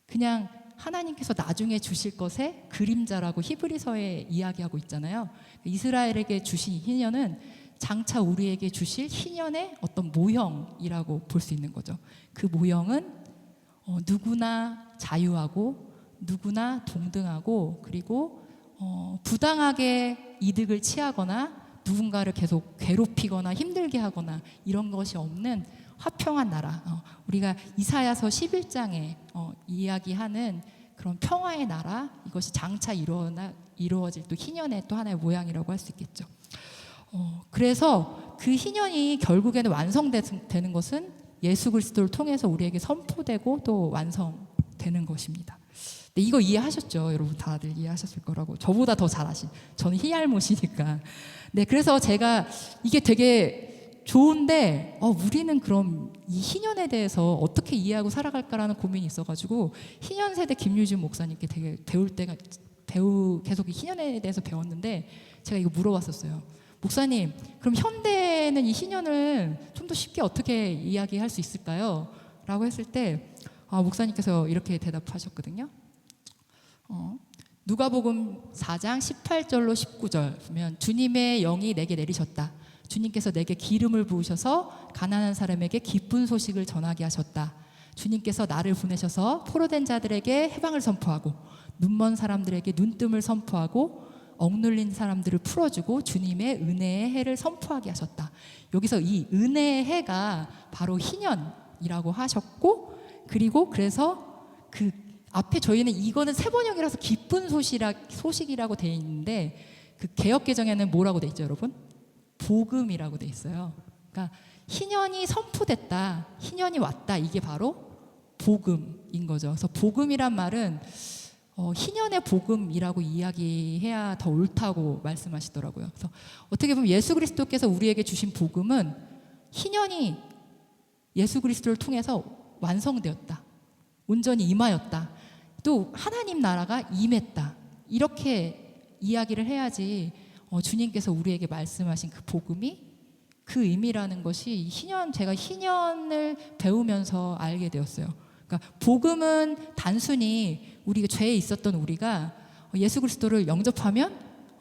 그냥 하나님께서 나중에 주실 것의 그림자라고 히브리서에 이야기하고 있잖아요. 이스라엘에게 주신 희년은 장차 우리에게 주실 희년의 어떤 모형이라고 볼 수 있는 거죠. 그 모형은 누구나 자유하고 누구나 동등하고 그리고 부당하게 이득을 취하거나 누군가를 계속 괴롭히거나 힘들게 하거나 이런 것이 없는 화평한 나라. 우리가 이사야서 11장에 이야기하는 그런 평화의 나라, 이것이 장차 이루어질 또 희년의 또 하나의 모양이라고 할 수 있겠죠. 그래서 그 희년이 결국에는 완성되는 것은 예수 그리스도를 통해서 우리에게 선포되고 또 완성되는 것입니다. 네, 이거 이해하셨죠? 여러분 다들 이해하셨을 거라고. 저보다 더 잘 아신. 저는 희알못이니까. 네, 그래서 제가 이게 되게 좋은데 우리는 그럼 이 희년에 대해서 어떻게 이해하고 살아갈까라는 고민이 있어가지고 희년 세대 김유진 목사님께 되게 계속 이 희년에 대해서 배웠는데 제가 이거 물어봤었어요. 목사님, 그럼 현대는 이 희년을 좀 더 쉽게 어떻게 이야기할 수 있을까요? 라고 했을 때 목사님께서 이렇게 대답하셨거든요. 누가복음 4장 18절로 19절 보면 주님의 영이 내게 내리셨다. 주님께서 내게 기름을 부으셔서 가난한 사람에게 기쁜 소식을 전하게 하셨다. 주님께서 나를 보내셔서 포로된 자들에게 해방을 선포하고 눈먼 사람들에게 눈뜸을 선포하고 억눌린 사람들을 풀어주고 주님의 은혜의 해를 선포하게 하셨다. 여기서 이 은혜의 해가 바로 희년이라고 하셨고 그리고 그래서 그 앞에 저희는 이거는 세번역이라서 기쁜 소식이라고 되어 있는데 그 개역개정에는 뭐라고 되어 있죠, 여러분? 복음이라고 되어 있어요. 그러니까 희년이 선포됐다, 희년이 왔다, 이게 바로 복음인 거죠. 그래서 복음이란 말은 희년의 복음이라고 이야기해야 더 옳다고 말씀하시더라고요. 그래서 어떻게 보면 예수 그리스도께서 우리에게 주신 복음은 희년이 예수 그리스도를 통해서 완성되었다, 온전히 임하였다, 또 하나님 나라가 임했다, 이렇게 이야기를 해야지 주님께서 우리에게 말씀하신 그 복음이 그 의미라는 것이 제가 희년을 배우면서 알게 되었어요. 그러니까 복음은 단순히 우리가 죄에 있었던 우리가 예수 그리스도를 영접하면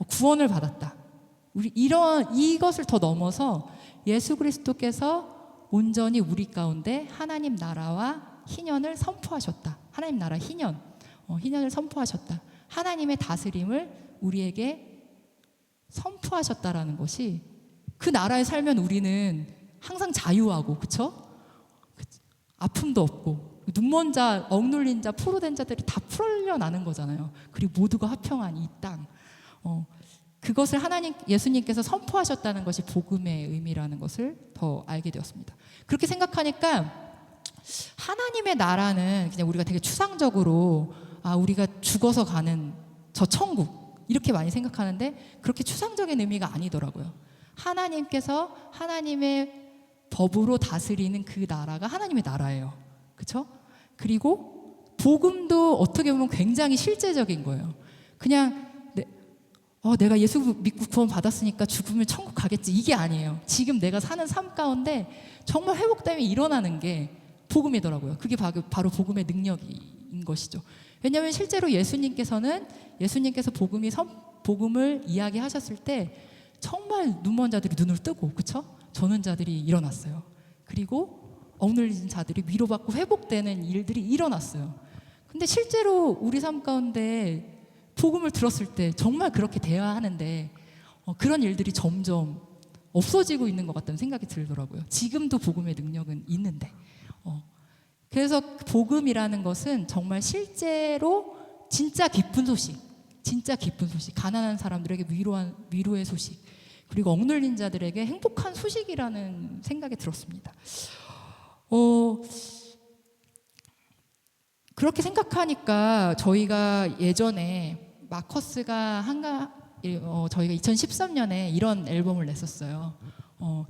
구원을 받았다. 이것을 더 넘어서 예수 그리스도께서 온전히 우리 가운데 하나님 나라와 희년을 선포하셨다. 하나님 나라 희년을 선포하셨다. 하나님의 다스림을 우리에게 선포하셨다라는 것이 그 나라에 살면 우리는 항상 자유하고 그쵸? 아픔도 없고 눈먼 자, 억눌린 자, 포로된 자들이 다 풀려나는 거잖아요. 그리고 모두가 화평한 이 땅. 그것을 예수님께서 선포하셨다는 것이 복음의 의미라는 것을 더 알게 되었습니다. 그렇게 생각하니까 하나님의 나라는 그냥 우리가 되게 추상적으로 우리가 죽어서 가는 저 천국 이렇게 많이 생각하는데 그렇게 추상적인 의미가 아니더라고요. 하나님께서 하나님의 법으로 다스리는 그 나라가 하나님의 나라예요. 그렇죠? 그리고 복음도 어떻게 보면 굉장히 실제적인 거예요. 그냥 내가 예수 믿고 구원 받았으니까 죽으면 천국 가겠지, 이게 아니에요. 지금 내가 사는 삶 가운데 정말 회복됨이 일어나는 게 복음이더라고요. 그게 바로 복음의 능력인 것이죠. 왜냐하면 실제로 예수님께서 복음을 이야기하셨을 때 정말 눈먼 자들이 눈을 뜨고, 그렇죠? 저는 자들이 일어났어요. 그리고 억눌린 자들이 위로받고 회복되는 일들이 일어났어요. 근데 실제로 우리 삶 가운데 복음을 들었을 때 정말 그렇게 돼야 하는데 그런 일들이 점점 없어지고 있는 것 같다는 생각이 들더라고요. 지금도 복음의 능력은 있는데. 그래서 복음이라는 것은 정말 실제로 진짜 기쁜 소식, 가난한 사람들에게 위로의 소식, 그리고 억눌린 자들에게 행복한 소식이라는 생각이 들었습니다. 그렇게 생각하니까 저희가 예전에 마커스가 저희가 2013년에 이런 앨범을 냈었어요.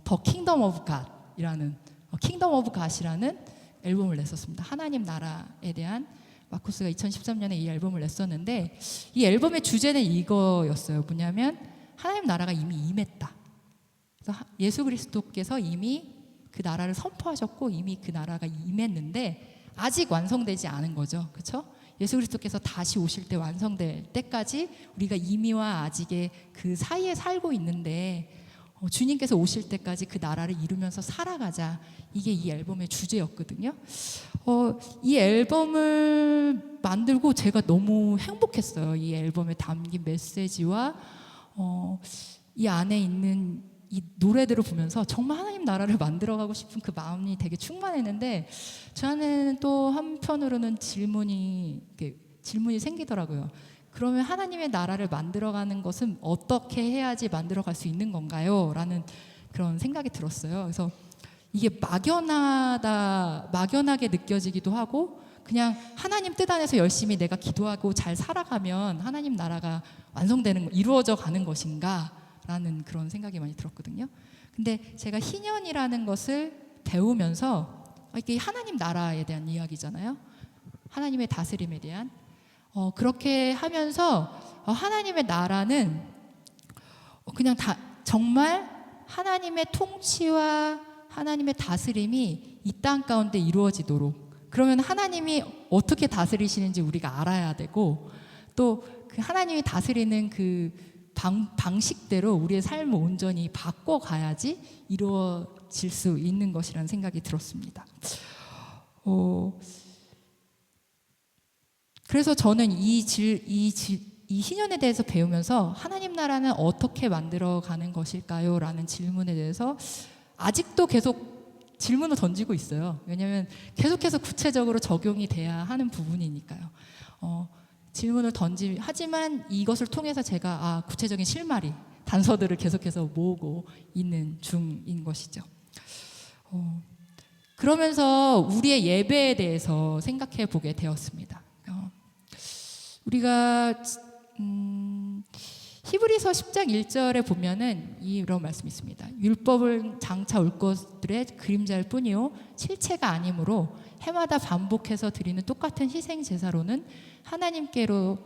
더 킹덤 오브 갓이라는 킹덤 오브 갓이라는 앨범을 냈었습니다. 하나님 나라에 대한 마커스가 2013년에 이 앨범을 냈었는데 이 앨범의 주제는 이거였어요. 뭐냐면 하나님 나라가 이미 임했다. 그래서 예수 그리스도께서 이미 그 나라를 선포하셨고 이미 그 나라가 임했는데 아직 완성되지 않은 거죠. 그렇죠? 예수 그리스도께서 다시 오실 때 완성될 때까지 우리가 이미와 아직의 그 사이에 살고 있는데 주님께서 오실 때까지 그 나라를 이루면서 살아가자. 이게 이 앨범의 주제였거든요. 이 앨범을 만들고 제가 너무 행복했어요. 이 앨범에 담긴 메시지와 이 안에 있는 이 노래들을 보면서 정말 하나님 나라를 만들어가고 싶은 그 마음이 되게 충만했는데 저는 또 한편으로는 질문이 생기더라고요. 그러면 하나님의 나라를 만들어가는 것은 어떻게 해야지 만들어갈 수 있는 건가요? 라는 그런 생각이 들었어요. 그래서 이게 막연하게 느껴지기도 하고 그냥 하나님 뜻 안에서 열심히 내가 기도하고 잘 살아가면 하나님 나라가 이루어져 가는 것인가? 라는 그런 생각이 많이 들었거든요. 근데 제가 희년이라는 것을 배우면서 이게 하나님 나라에 대한 이야기잖아요. 하나님의 다스림에 대한 그렇게 하면서 하나님의 나라는 그냥 정말 하나님의 통치와 하나님의 다스림이 이 땅 가운데 이루어지도록 그러면 하나님이 어떻게 다스리시는지 우리가 알아야 되고 또 그 하나님이 다스리는 그 방식대로 우리의 삶을 온전히 바꿔가야지 이루어질 수 있는 것이라는 생각이 들었습니다. 그래서 저는 이 희년에 대해서 배우면서 하나님 나라는 어떻게 만들어가는 것일까요? 라는 질문에 대해서 아직도 계속 질문을 던지고 있어요. 왜냐하면 계속해서 구체적으로 적용이 돼야 하는 부분이니까요. 질문을 하지만 이것을 통해서 제가 구체적인 실마리, 단서들을 계속해서 모으고 있는 중인 것이죠. 그러면서 우리의 예배에 대해서 생각해 보게 되었습니다. 우리가 히브리서 10장 1절에 보면은 이런 말씀이 있습니다. 율법은 장차 올 것들의 그림자일 뿐이요 실체가 아니므로 해마다 반복해서 드리는 똑같은 희생 제사로는 하나님께로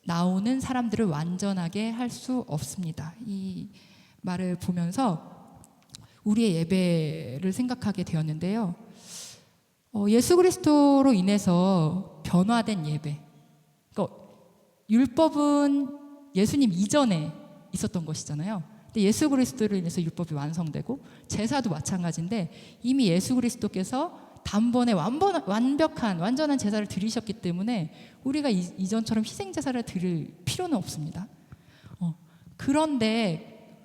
나오는 사람들을 완전하게 할 수 없습니다. 이 말을 보면서 우리의 예배를 생각하게 되었는데요. 예수 그리스도로 인해서 변화된 예배. 그러니까 율법은 예수님 이전에 있었던 것이잖아요. 근데 예수 그리스도로 인해서 율법이 완성되고 제사도 마찬가지인데 이미 예수 그리스도께서 단번에 완전한 제사를 드리셨기 때문에 우리가 이전처럼 희생 제사를 드릴 필요는 없습니다. 그런데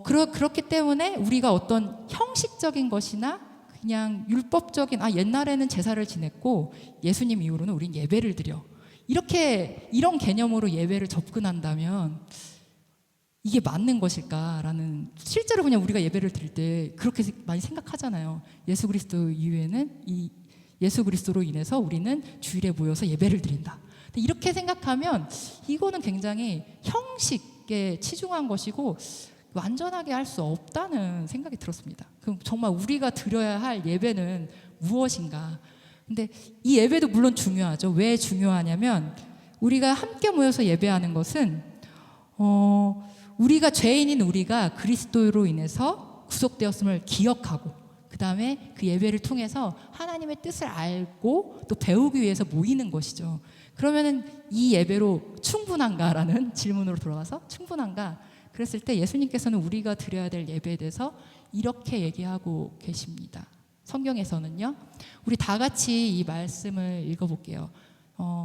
그렇기 때문에 우리가 어떤 형식적인 것이나 그냥 율법적인 옛날에는 제사를 지냈고 예수님 이후로는 우린 예배를 드려 이런 개념으로 예배를 접근한다면 이게 맞는 것일까라는 실제로 그냥 우리가 예배를 드릴 때 그렇게 많이 생각하잖아요. 예수 그리스도 이후에는 예수 그리스도로 인해서 우리는 주일에 모여서 예배를 드린다. 근데 이렇게 생각하면 이거는 굉장히 형식에 치중한 것이고 완전하게 할 수 없다는 생각이 들었습니다. 그럼 정말 우리가 드려야 할 예배는 무엇인가? 근데 이 예배도 물론 중요하죠. 왜 중요하냐면 우리가 함께 모여서 예배하는 것은 우리가 죄인인 우리가 그리스도로 인해서 구속되었음을 기억하고 그 다음에 그 예배를 통해서 하나님의 뜻을 알고 또 배우기 위해서 모이는 것이죠. 그러면은 이 예배로 충분한가라는 질문으로 돌아가서 충분한가? 그랬을 때 예수님께서는 우리가 드려야 될 예배에 대해서 이렇게 얘기하고 계십니다. 성경에서는요. 우리 다 같이 이 말씀을 읽어볼게요.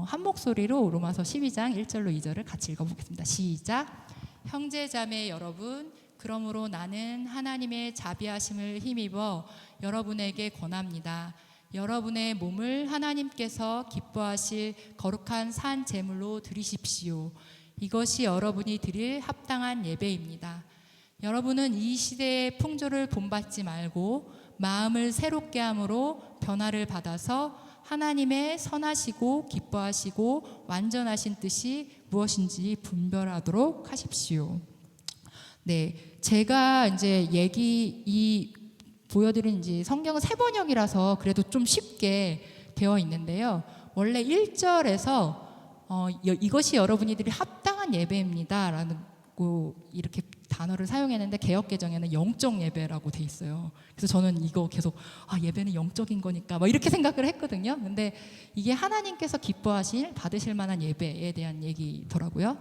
한 목소리로 로마서 12장 1절로 2절을 같이 읽어보겠습니다. 시작. 형제자매 여러분, 그러므로 나는 하나님의 자비하심을 힘입어 여러분에게 권합니다. 여러분의 몸을 하나님께서 기뻐하실 거룩한 산 제물로 드리십시오. 이것이 여러분이 드릴 합당한 예배입니다. 여러분은 이 시대의 풍조를 본받지 말고 마음을 새롭게 함으로 변화를 받아서 하나님의 선하시고 기뻐하시고 완전하신 뜻이 무엇인지 분별하도록 하십시오. 네, 제가 이제 보여드린 이제 성경은 새 번역이라서 그래도 좀 쉽게 되어 있는데요. 원래 1절에서 이것이 여러분들이 합당한 예배입니다라고 이렇게 단어를 사용했는데 개역개정에는 영적 예배라고 돼 있어요. 그래서 저는 이거 계속 예배는 영적인 거니까 막 이렇게 생각을 했거든요. 근데 이게 하나님께서 기뻐하실 받으실 만한 예배에 대한 얘기더라고요.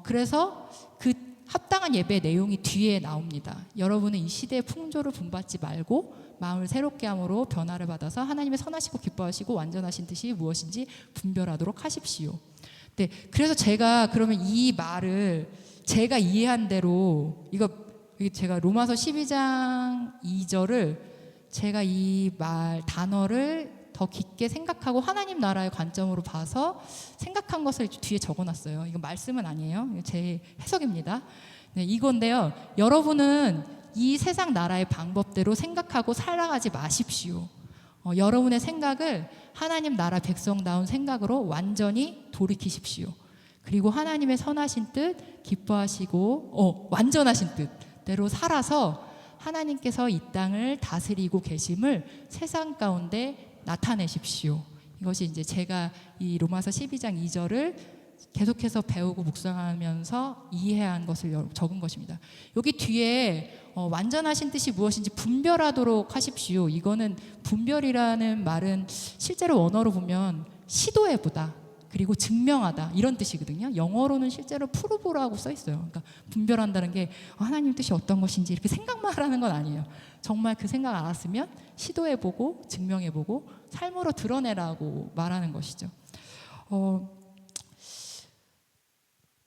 그래서 그 합당한 예배의 내용이 뒤에 나옵니다. 여러분은 이 시대의 풍조를 본받지 말고 마음을 새롭게 함으로 변화를 받아서 하나님의 선하시고 기뻐하시고 완전하신 뜻이 무엇인지 분별하도록 하십시오. 네, 그래서 제가 그러면 이 말을 제가 이해한 대로 제가 로마서 12장 2절을 제가 이 단어를 더 깊게 생각하고 하나님 나라의 관점으로 봐서 생각한 것을 뒤에 적어놨어요. 이거 말씀은 아니에요. 제 해석입니다. 네, 이건데요. 여러분은 이 세상 나라의 방법대로 생각하고 살아가지 마십시오. 여러분의 생각을 하나님 나라 백성다운 생각으로 완전히 돌이키십시오. 그리고 하나님의 선하신 뜻, 기뻐하시고 완전하신 뜻대로 살아서 하나님께서 이 땅을 다스리고 계심을 세상 가운데 나타내십시오. 이것이 이제 제가 이 로마서 12장 2절을 계속해서 배우고 묵상하면서 이해한 것을 적은 것입니다. 여기 뒤에 완전하신 뜻이 무엇인지 분별하도록 하십시오. 이거는 분별이라는 말은 실제로 원어로 보면 시도해보다 그리고 증명하다 이런 뜻이거든요. 영어로는 실제로 프루브라고 써 있어요. 그러니까 분별한다는 게 하나님 뜻이 어떤 것인지 이렇게 생각만 하는 건 아니에요. 정말 그 생각 알았으면 시도해보고 증명해보고 삶으로 드러내라고 말하는 것이죠.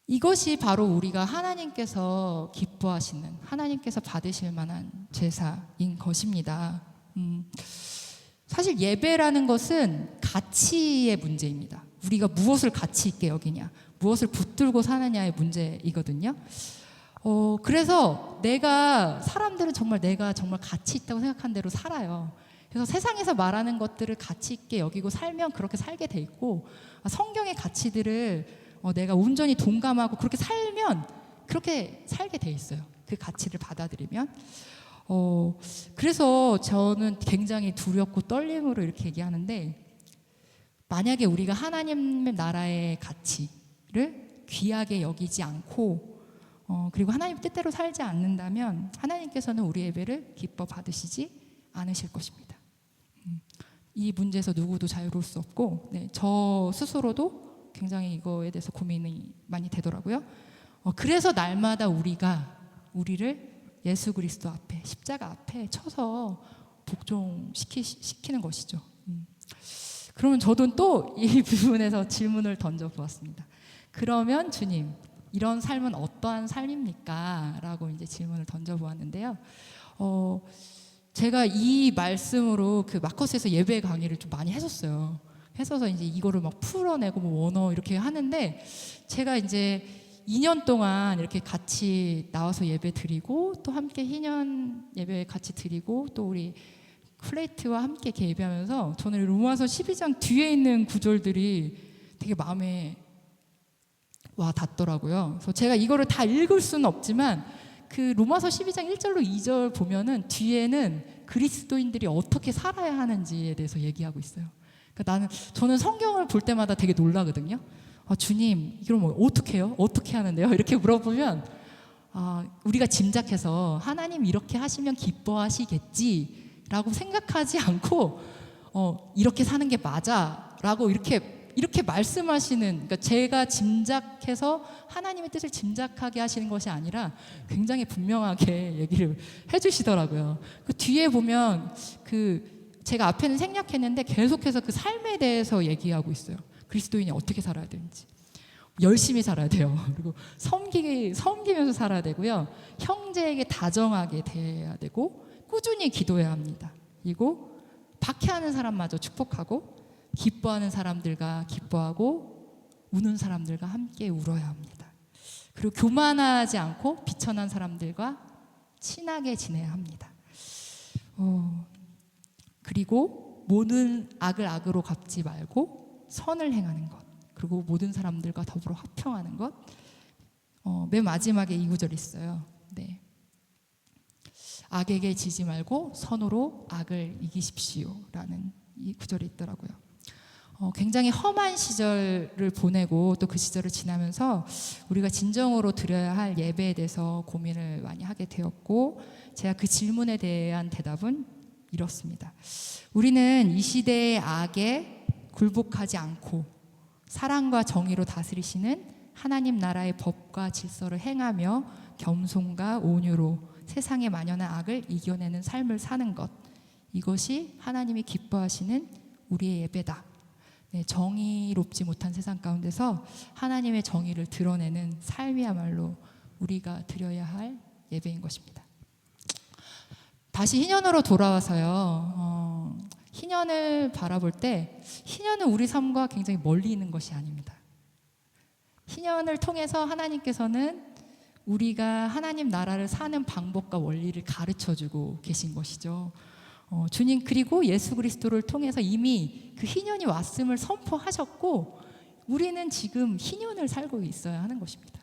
이것이 바로 우리가 하나님께서 기뻐하시는, 하나님께서 받으실 만한 제사인 것입니다. 사실 예배라는 것은 가치의 문제입니다. 우리가 무엇을 가치 있게 여기냐, 무엇을 붙들고 사느냐의 문제이거든요. 그래서 사람들은 내가 정말 가치 있다고 생각한 대로 살아요. 그래서 세상에서 말하는 것들을 가치 있게 여기고 살면 그렇게 살게 돼 있고, 성경의 가치들을 내가 온전히 동감하고 그렇게 살면 그렇게 살게 돼 있어요. 그 가치를 받아들이면. 그래서 저는 굉장히 두렵고 떨림으로 이렇게 얘기하는데, 만약에 우리가 하나님의 나라의 가치를 귀하게 여기지 않고 그리고 하나님 뜻대로 살지 않는다면 하나님께서는 우리 예배를 기뻐 받으시지 않으실 것입니다. 이 문제에서 누구도 자유로울 수 없고, 저 스스로도 굉장히 이거에 대해서 고민이 많이 되더라고요. 그래서 날마다 우리를 예수 그리스도 앞에, 십자가 앞에 쳐서 복종시키는 것이죠. 그러면 저도 또 이 부분에서 질문을 던져보았습니다. 그러면 주님, 이런 삶은 어떠한 삶입니까? 라고 이제 질문을 던져보았는데요. 제가 이 말씀으로 그 마커스에서 예배 강의를 좀 많이 했었어요. 해서 이제 이거를 막 풀어내고 원어 이렇게 하는데, 제가 이제 2년 동안 이렇게 같이 나와서 예배 드리고, 또 함께 희년 예배 같이 드리고, 또 우리 플레이트와 함께 이렇게 예배하면서 저는 로마서 12장 뒤에 있는 구절들이 되게 마음에 와 닿더라고요. 그래서 제가 이거를 다 읽을 수는 없지만 그 로마서 12장 1절로 2절 보면은 뒤에는 그리스도인들이 어떻게 살아야 하는지에 대해서 얘기하고 있어요. 그러니까 저는 성경을 볼 때마다 되게 놀라거든요. 주님, 이걸 어떻게 해요? 어떻게 하는데요? 이렇게 물어보면 우리가 짐작해서 하나님 이렇게 하시면 기뻐하시겠지 라고 생각하지 않고 이렇게 사는 게 맞아 라고 이렇게 말씀하시는, 그러니까 제가 짐작해서 하나님의 뜻을 짐작하게 하시는 것이 아니라 굉장히 분명하게 얘기를 해주시더라고요. 그 뒤에 보면 제가 앞에는 생략했는데 계속해서 그 삶에 대해서 얘기하고 있어요. 그리스도인이 어떻게 살아야 되는지, 열심히 살아야 돼요. 그리고 섬기면서 살아야 되고요. 형제에게 다정하게 대해야 되고 꾸준히 기도해야 합니다. 그리고 박해하는 사람마저 축복하고 기뻐하는 사람들과 기뻐하고 우는 사람들과 함께 울어야 합니다. 그리고 교만하지 않고 비천한 사람들과 친하게 지내야 합니다. 그리고 모든 악을 악으로 갚지 말고 선을 행하는 것, 그리고 모든 사람들과 더불어 화평하는 것. 맨 마지막에 이 구절이 있어요. 네. 악에게 지지 말고 선으로 악을 이기십시오라는 이 구절이 있더라고요. 굉장히 험한 시절을 보내고 또 그 시절을 지나면서 우리가 진정으로 드려야 할 예배에 대해서 고민을 많이 하게 되었고, 제가 그 질문에 대한 대답은 이렇습니다. 우리는 이 시대의 악에 굴복하지 않고 사랑과 정의로 다스리시는 하나님 나라의 법과 질서를 행하며 겸손과 온유로 세상에 만연한 악을 이겨내는 삶을 사는 것, 이것이 하나님이 기뻐하시는 우리의 예배다. 네, 정의롭지 못한 세상 가운데서 하나님의 정의를 드러내는 삶이야말로 우리가 드려야 할 예배인 것입니다. 다시 희년으로 돌아와서요. 희년을 바라볼 때 희년은 우리 삶과 굉장히 멀리 있는 것이 아닙니다. 희년을 통해서 하나님께서는 우리가 하나님 나라를 사는 방법과 원리를 가르쳐주고 계신 것이죠. 주님 그리고 예수 그리스도를 통해서 이미 그 희년이 왔음을 선포하셨고, 우리는 지금 희년을 살고 있어야 하는 것입니다.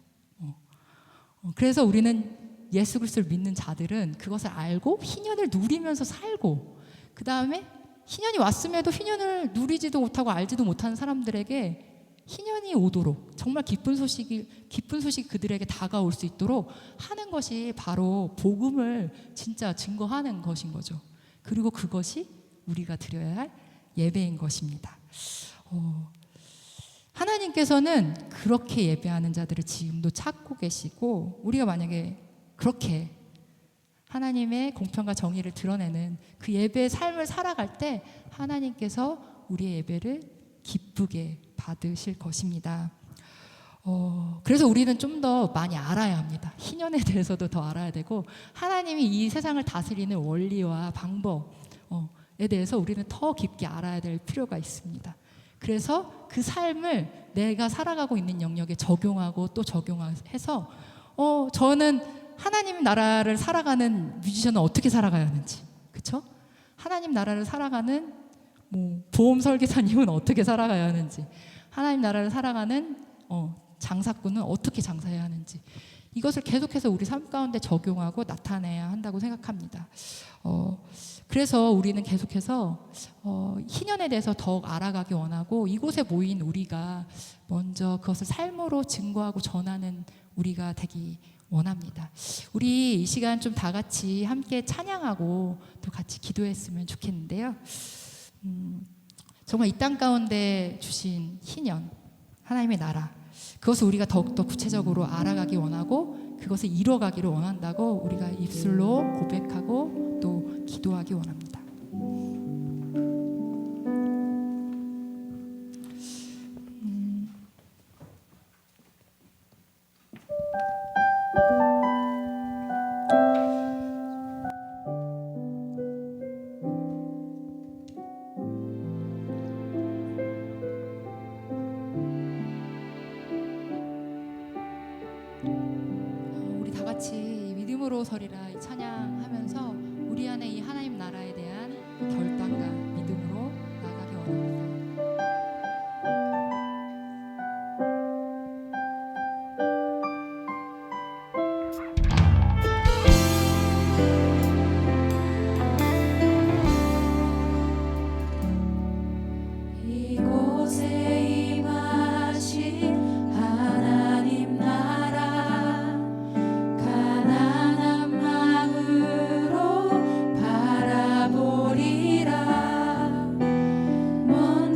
그래서 우리는 예수 그리스도를 믿는 자들은 그것을 알고 희년을 누리면서 살고, 그 다음에 희년이 왔음에도 희년을 누리지도 못하고 알지도 못하는 사람들에게 희년이 오도록, 정말 기쁜 소식이 그들에게 다가올 수 있도록 하는 것이 바로 복음을 진짜 증거하는 것인 거죠. 그리고 그것이 우리가 드려야 할 예배인 것입니다. 하나님께서는 그렇게 예배하는 자들을 지금도 찾고 계시고, 우리가 만약에 그렇게 하나님의 공평과 정의를 드러내는 그 예배의 삶을 살아갈 때 하나님께서 우리의 예배를 기쁘게 받으실 것입니다. 그래서 우리는 좀 더 많이 알아야 합니다. 희년에 대해서도 더 알아야 되고, 하나님이 이 세상을 다스리는 원리와 방법에 대해서 우리는 더 깊게 알아야 될 필요가 있습니다. 그래서 그 삶을 내가 살아가고 있는 영역에 적용하고 또 적용해서 저는 하나님 나라를 살아가는 뮤지션은 어떻게 살아가야 하는지, 그렇죠? 하나님 나라를 살아가는 보험 설계사님은 어떻게 살아가야 하는지, 하나님 나라를 살아가는 장사꾼은 어떻게 장사해야 하는지, 이것을 계속해서 우리 삶 가운데 적용하고 나타내야 한다고 생각합니다. 그래서 우리는 계속해서 희년에 대해서 더욱 알아가기 원하고, 이곳에 모인 우리가 먼저 그것을 삶으로 증거하고 전하는 우리가 되기 원합니다. 우리 이 시간 좀 다 같이 함께 찬양하고 또 같이 기도했으면 좋겠는데요. 정말 이 땅 가운데 주신 희년, 하나님의 나라, 그것을 우리가 더욱더 구체적으로 알아가기 원하고 그것을 이뤄가기를 원한다고 우리가 입술로 고백하고 또 기도하기 원합니다. 우리 다 같이 믿음으로 서리라 이 찬양하면서 우리 안에 이 하나님 나라에 대한 결단과 믿음으로 나가기 원합니다. 이곳에 임하신 하나님 나라, 가난한 마음으로 바라보리라. 먼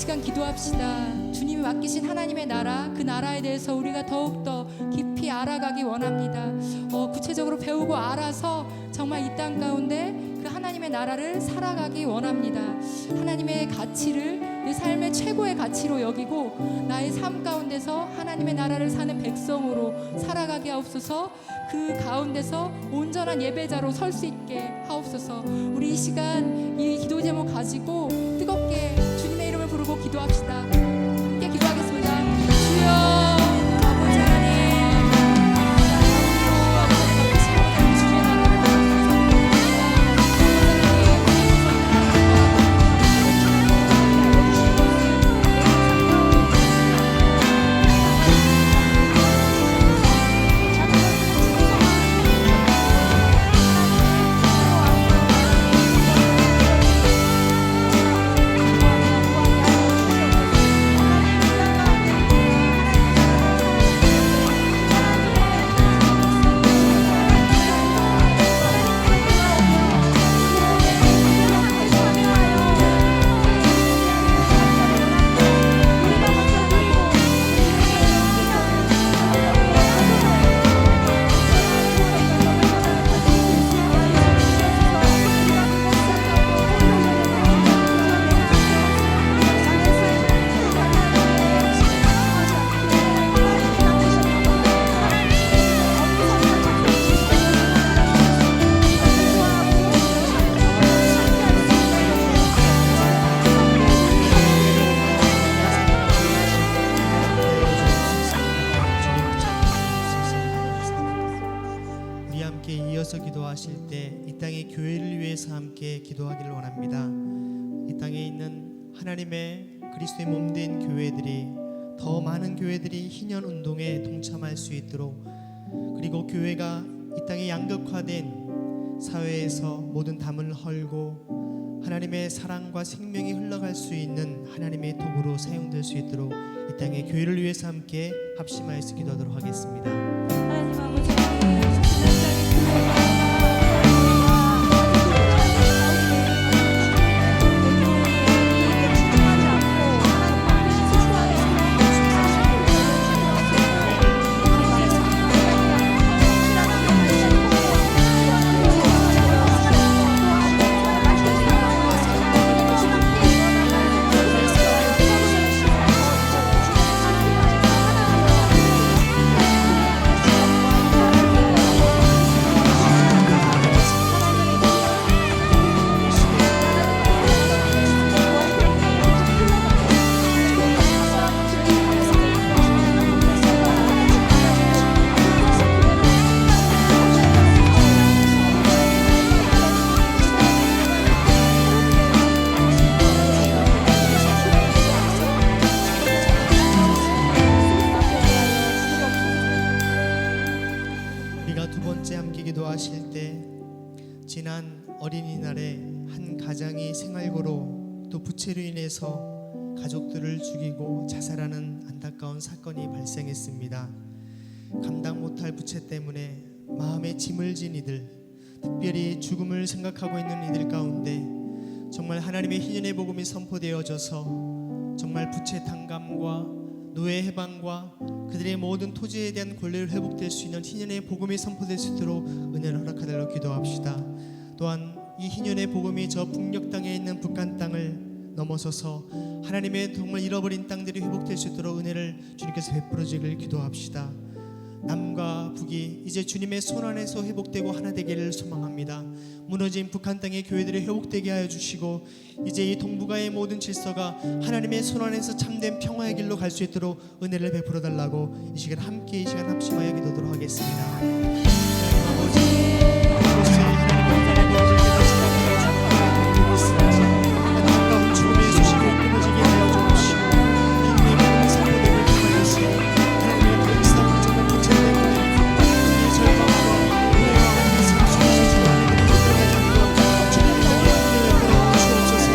시간 기도합시다. 주님이 맡기신 하나님의 나라, 그 나라에 대해서 우리가 더욱더 깊이 알아가기 원합니다. 구체적으로 배우고 알아서 정말 이 땅 가운데 그 하나님의 나라를 살아가기 원합니다. 하나님의 가치를 내 삶의 최고의 가치로 여기고 나의 삶 가운데서 하나님의 나라를 사는 백성으로 살아가게 하옵소서. 그 가운데서 온전한 예배자로 설 수 있게 하옵소서. 우리 이 시간 이 기도 제목 가지고 뜨겁게 주님의 이름을 부르고 기도합시다. 함께 기도하겠습니다. 주여 아버지 기도하실 때 이 땅의 교회를 위해서 함께 기도하기를 원합니다. 이 땅에 있는 하나님의 그리스도의 몸된 교회들이, 더 많은 교회들이 희년 운동에 동참할 수 있도록, 그리고 교회가 이 땅에 양극화된 사회에서 모든 담을 헐고 하나님의 사랑과 생명이 흘러갈 수 있는 하나님의 도구로 사용될 수 있도록 이 땅의 교회를 위해서 함께 합심하여서 기도하도록 하겠습니다. 하나님 아버지, 지난 지난 어린이날에 한 가장이 생활고로 또 부채로 인해서 가족들을 죽이고 자살하는 안타까운 사건이 발생했습니다. 감당 못할 부채 때문에 마음에 짐을 진 이들, 특별히 죽음을 생각하고 있는 이들 가운데 정말 하나님의 희년의 복음이 선포되어져서 정말 부채 탕감과 노예 해방과 그들의 모든 토지에 대한 권리를 회복될 수 있는 희년의 복음이 선포될 수 있도록 은혜를 허락하달라고 기도합시다. 또한 이 희년의 복음이 저 북녘 땅에 있는 북한 땅을 넘어서서 하나님의 정말 잃어버린 땅들이 회복될 수 있도록 은혜를 주님께서 베풀어 주기를 기도합시다. 남과 북이 이제 주님의 손 안에서 회복되고 하나 되기를 소망합니다. 무너진 북한 땅의 교회들이 회복되게 하여 주시고 이제 이 동북아의 모든 질서가 하나님의 손 안에서 참된 평화의 길로 갈 수 있도록 은혜를 베풀어 달라고 이 시간 함께 이 시간 합심하여 기도하도록 하겠습니다. 하나님 아버지, 안타까운 죽음의 소식을 끊어지게 하여 주옵시고 주님의 복음을 선포되길 기도하시고 하나님의 복음을 정말 부채 때문에 주님의 절망과 은혜와 없는 삶 속에서 주 안에 들어가지 않도록 주님의 은혜를 베풀어 주옵소서.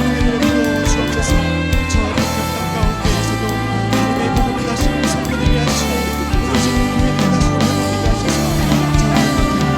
은혜를 베풀어 주옵소서. 저 북한 땅 가운데에서도 주님의 복음이 다시 선포되게 하시고 무너진 교회들 다시 회복되게 하셔서 저 북한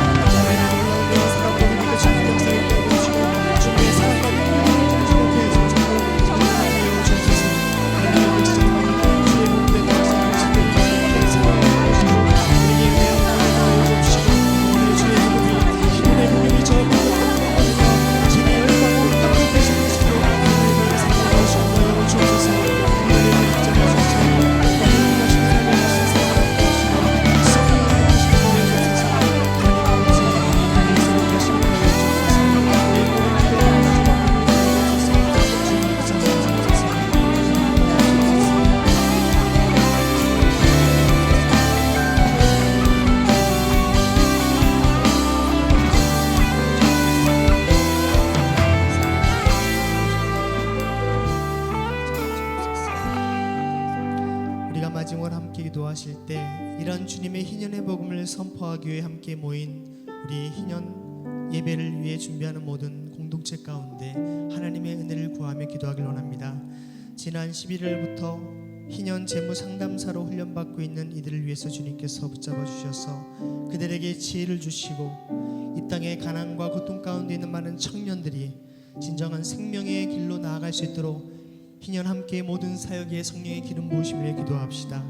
가정을 함께 기도하실 때 이런 주님의 희년의 복음을 선포하기 위해 함께 모인 우리 희년 예배를 위해 준비하는 모든 공동체 가운데 하나님의 은혜를 구하며 기도하길 원합니다. 지난 11일부터 희년 재무 상담사로 훈련받고 있는 이들을 위해서 주님께서 붙잡아 주셔서 그들에게 지혜를 주시고 이 땅의 가난과 고통 가운데 있는 많은 청년들이 진정한 생명의 길로 나아갈 수 있도록 희년 함께 모든 사역에 성령의 기름 부으심을 위해 기도합시다.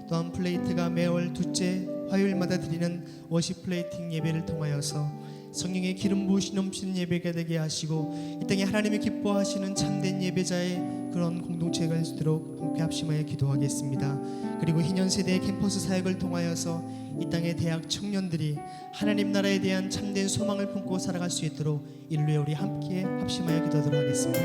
또한 플레이트가 매월 둘째 화요일마다 드리는 워십 플레이팅 예배를 통하여서 성령의 기름 부으심 넘치는 예배가 되게 하시고 이 땅에 하나님이 기뻐하시는 참된 예배자의 그런 공동체가 될 수 있도록 함께 합심하여 기도하겠습니다. 그리고 희년 세대의 캠퍼스 사역을 통하여서 이 땅의 대학 청년들이 하나님 나라에 대한 참된 소망을 품고 살아갈 수 있도록 인류에 우리 함께 합심하여 기도하도록 하겠습니다.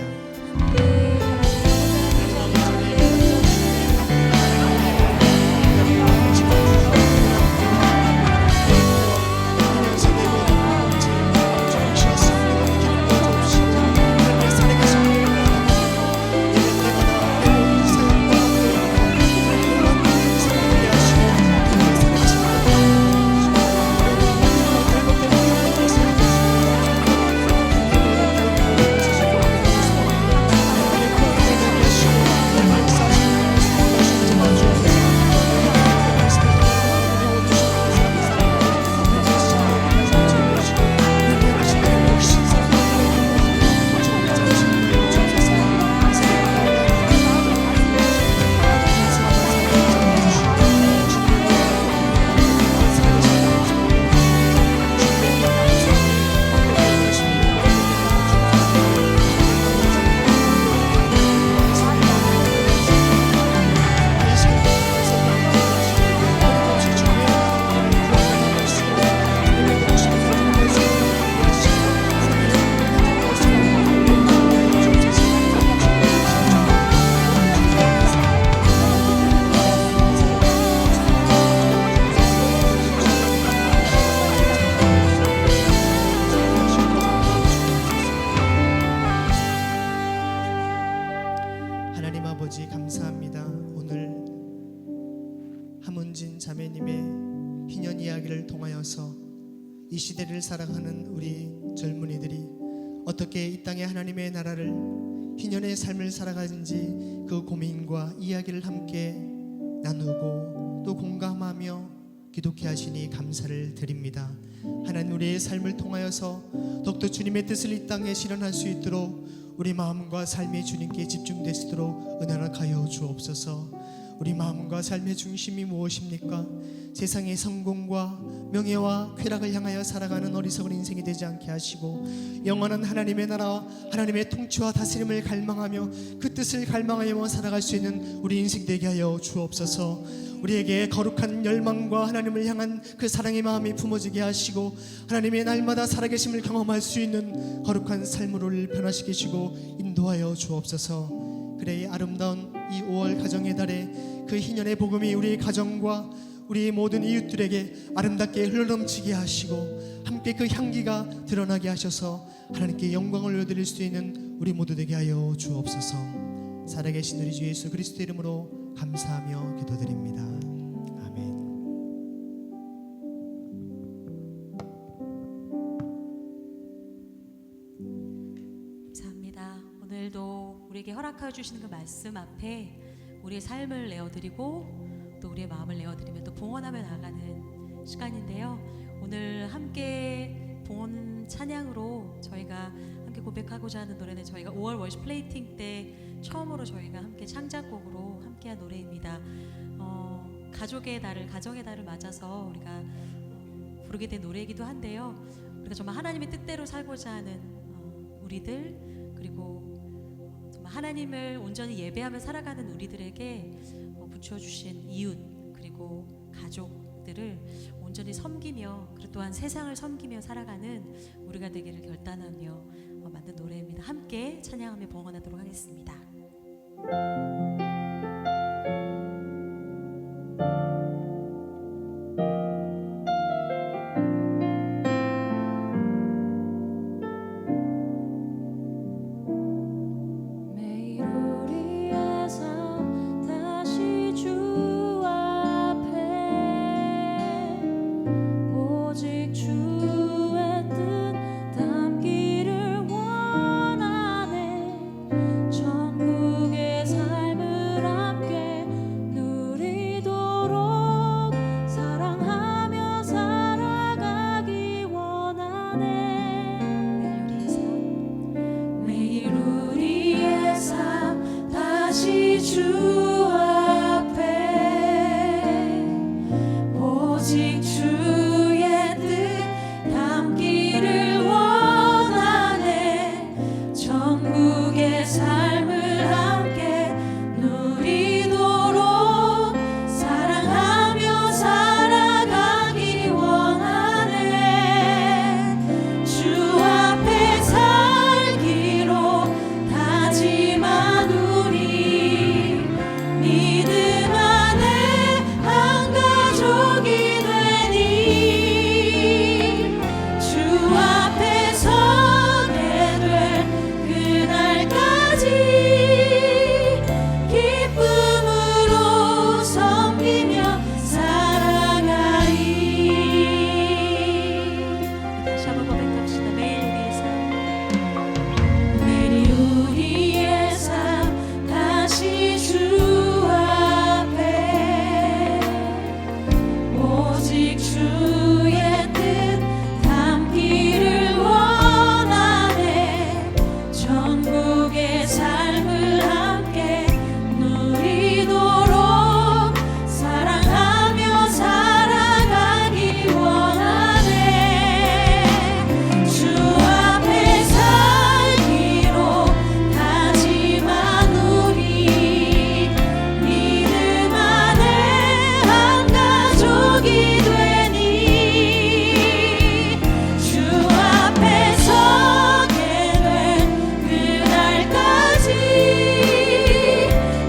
아버지 감사합니다. 오늘 함은진 자매님의 희년 이야기를 통하여서 이 시대를 살아가는 우리 젊은이들이 어떻게 이 땅에 하나님의 나라를 희년의 삶을 살아가는지 그 고민과 이야기를 함께 나누고 또 공감하며 기독해 하시니 감사를 드립니다. 하나님 우리의 삶을 통하여서 더욱더 주님의 뜻을 이 땅에 실현할 수 있도록 우리 마음과 삶이 주님께 집중될 수 있도록 은혜를 가여 주옵소서. 우리 마음과 삶의 중심이 무엇입니까? 세상의 성공과 명예와 쾌락을 향하여 살아가는 어리석은 인생이 되지 않게 하시고 영원한 하나님의 나라와 하나님의 통치와 다스림을 갈망하며 그 뜻을 갈망하며 살아갈 수 있는 우리 인생 되게 하여 주옵소서. 우리에게 거룩한 열망과 하나님을 향한 그 사랑의 마음이 품어지게 하시고 하나님의 날마다 살아계심을 경험할 수 있는 거룩한 삶으로 변화시키시고 계시고 인도하여 주옵소서. 그래 이 아름다운 이 5월 가정의 달에 그 희년의 복음이 우리 가정과 우리 모든 이웃들에게 아름답게 흘러넘치게 하시고 함께 그 향기가 드러나게 하셔서 하나님께 영광을 올려드릴 수 있는 우리 모두 되게 하여 주옵소서. 살아계신 우리 주 예수 그리스도 이름으로 감사하며 기도드립니다. 아멘. 감사합니다. 오늘도 우리에게 허락하여 주시는 그 말씀 앞에 우리의 삶을 내어드리고 또 우리의 마음을 내어드리며 또 봉헌하며 나가는 시간인데요. 오늘 함께 봉헌 찬양으로 저희가 함께 고백하고자 하는 노래는 저희가 5월 월십 플레이팅 때 처음으로 저희가 함께 창작곡으로 함께한 노래입니다. 가족의 달을 가정의 달을 맞아서 우리가 부르게 된 노래이기도 한데요. 우리가 정말 하나님의 뜻대로 살고자 하는 우리들 그리고 정말 하나님을 온전히 예배하며 살아가는 우리들에게 붙여주신 이웃 그리고 가족들을 온전히 섬기며 그리고 또한 세상을 섬기며 살아가는 우리가 되기를 결단하며 만든 노래입니다. 함께 찬양하며 봉헌하도록 하겠습니다. 매일 우리의 삶 다시 주 다시 주 앞에 오직 주의 뜻 담기를 원하네. 천국의 삶을 함께 누리도록 사랑하며 살아가기 원하네. 주 앞에 살기로 다짐한 우리 믿음 안에 한 가족이 되니 주 앞에 서게 될 그날까지 기쁨으로 섬기며 살아가리. 다시 한번 고백합시다. 매일 우리의 삶 다시 주 앞에 오직 주의 뜻 담기를 원하네. 천국의 삶을 함께 누리도록 사랑하며 살아가기 원하네. 주 앞에 살기로 다짐한 우리 믿음 안에 한 가족이 되니 주 앞에 서게 될 그날까지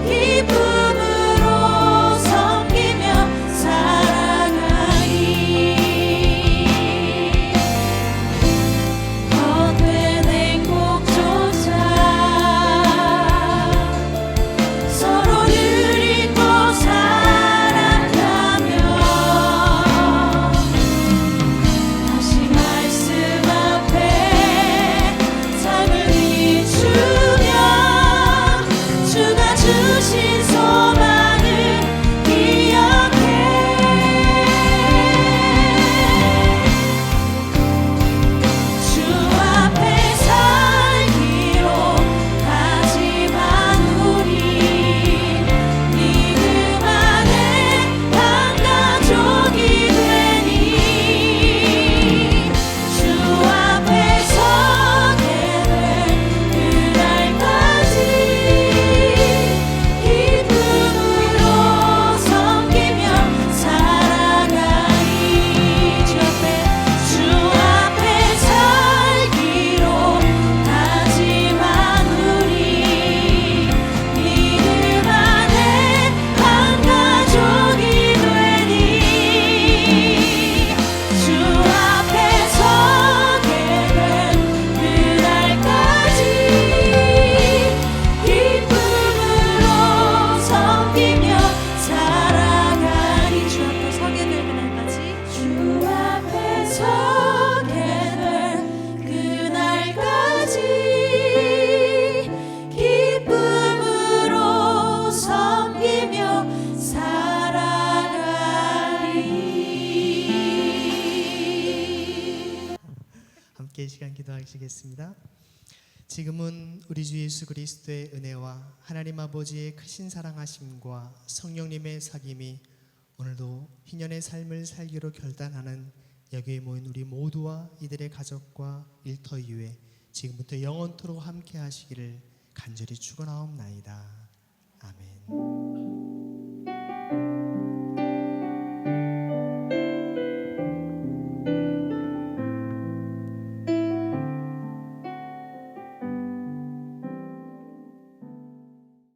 기쁨으로 섬기며 살아가리. 헛된 행복조차 서로를 잊고 살아가며 다시 말씀 앞에 삶을 비추며 주가 주신 소망을 기억해. 주 앞에 살기로 다짐한 우리 믿음 안에 한 가족이 되니 주 앞에 서게 될 그날까지 기쁨으로 섬기며 살아가리. 주 앞에 살기로 다짐한 우리 믿음 안에 한 가족이 되니 주 앞에 서게 될 그날까지 기쁨으로 섬기며 살아가리. 주 앞에 서게 될 그날까지 주 앞에 서게 될 그날까지 기쁨으로 섬기며 살아가리. 함께 이 시간 기도하시겠습니다. 지금은 우리 주 예수 그리스도의 은혜와 하나님 아버지의 크신 사랑하심과 성령님의 사귐이 오늘도 희년의 삶을 살기로 결단하는 여기에 모인 우리 모두와 이들의 가족과 일터 이후에 지금부터 영원토록 함께 하시기를 간절히 축원하옵나이다.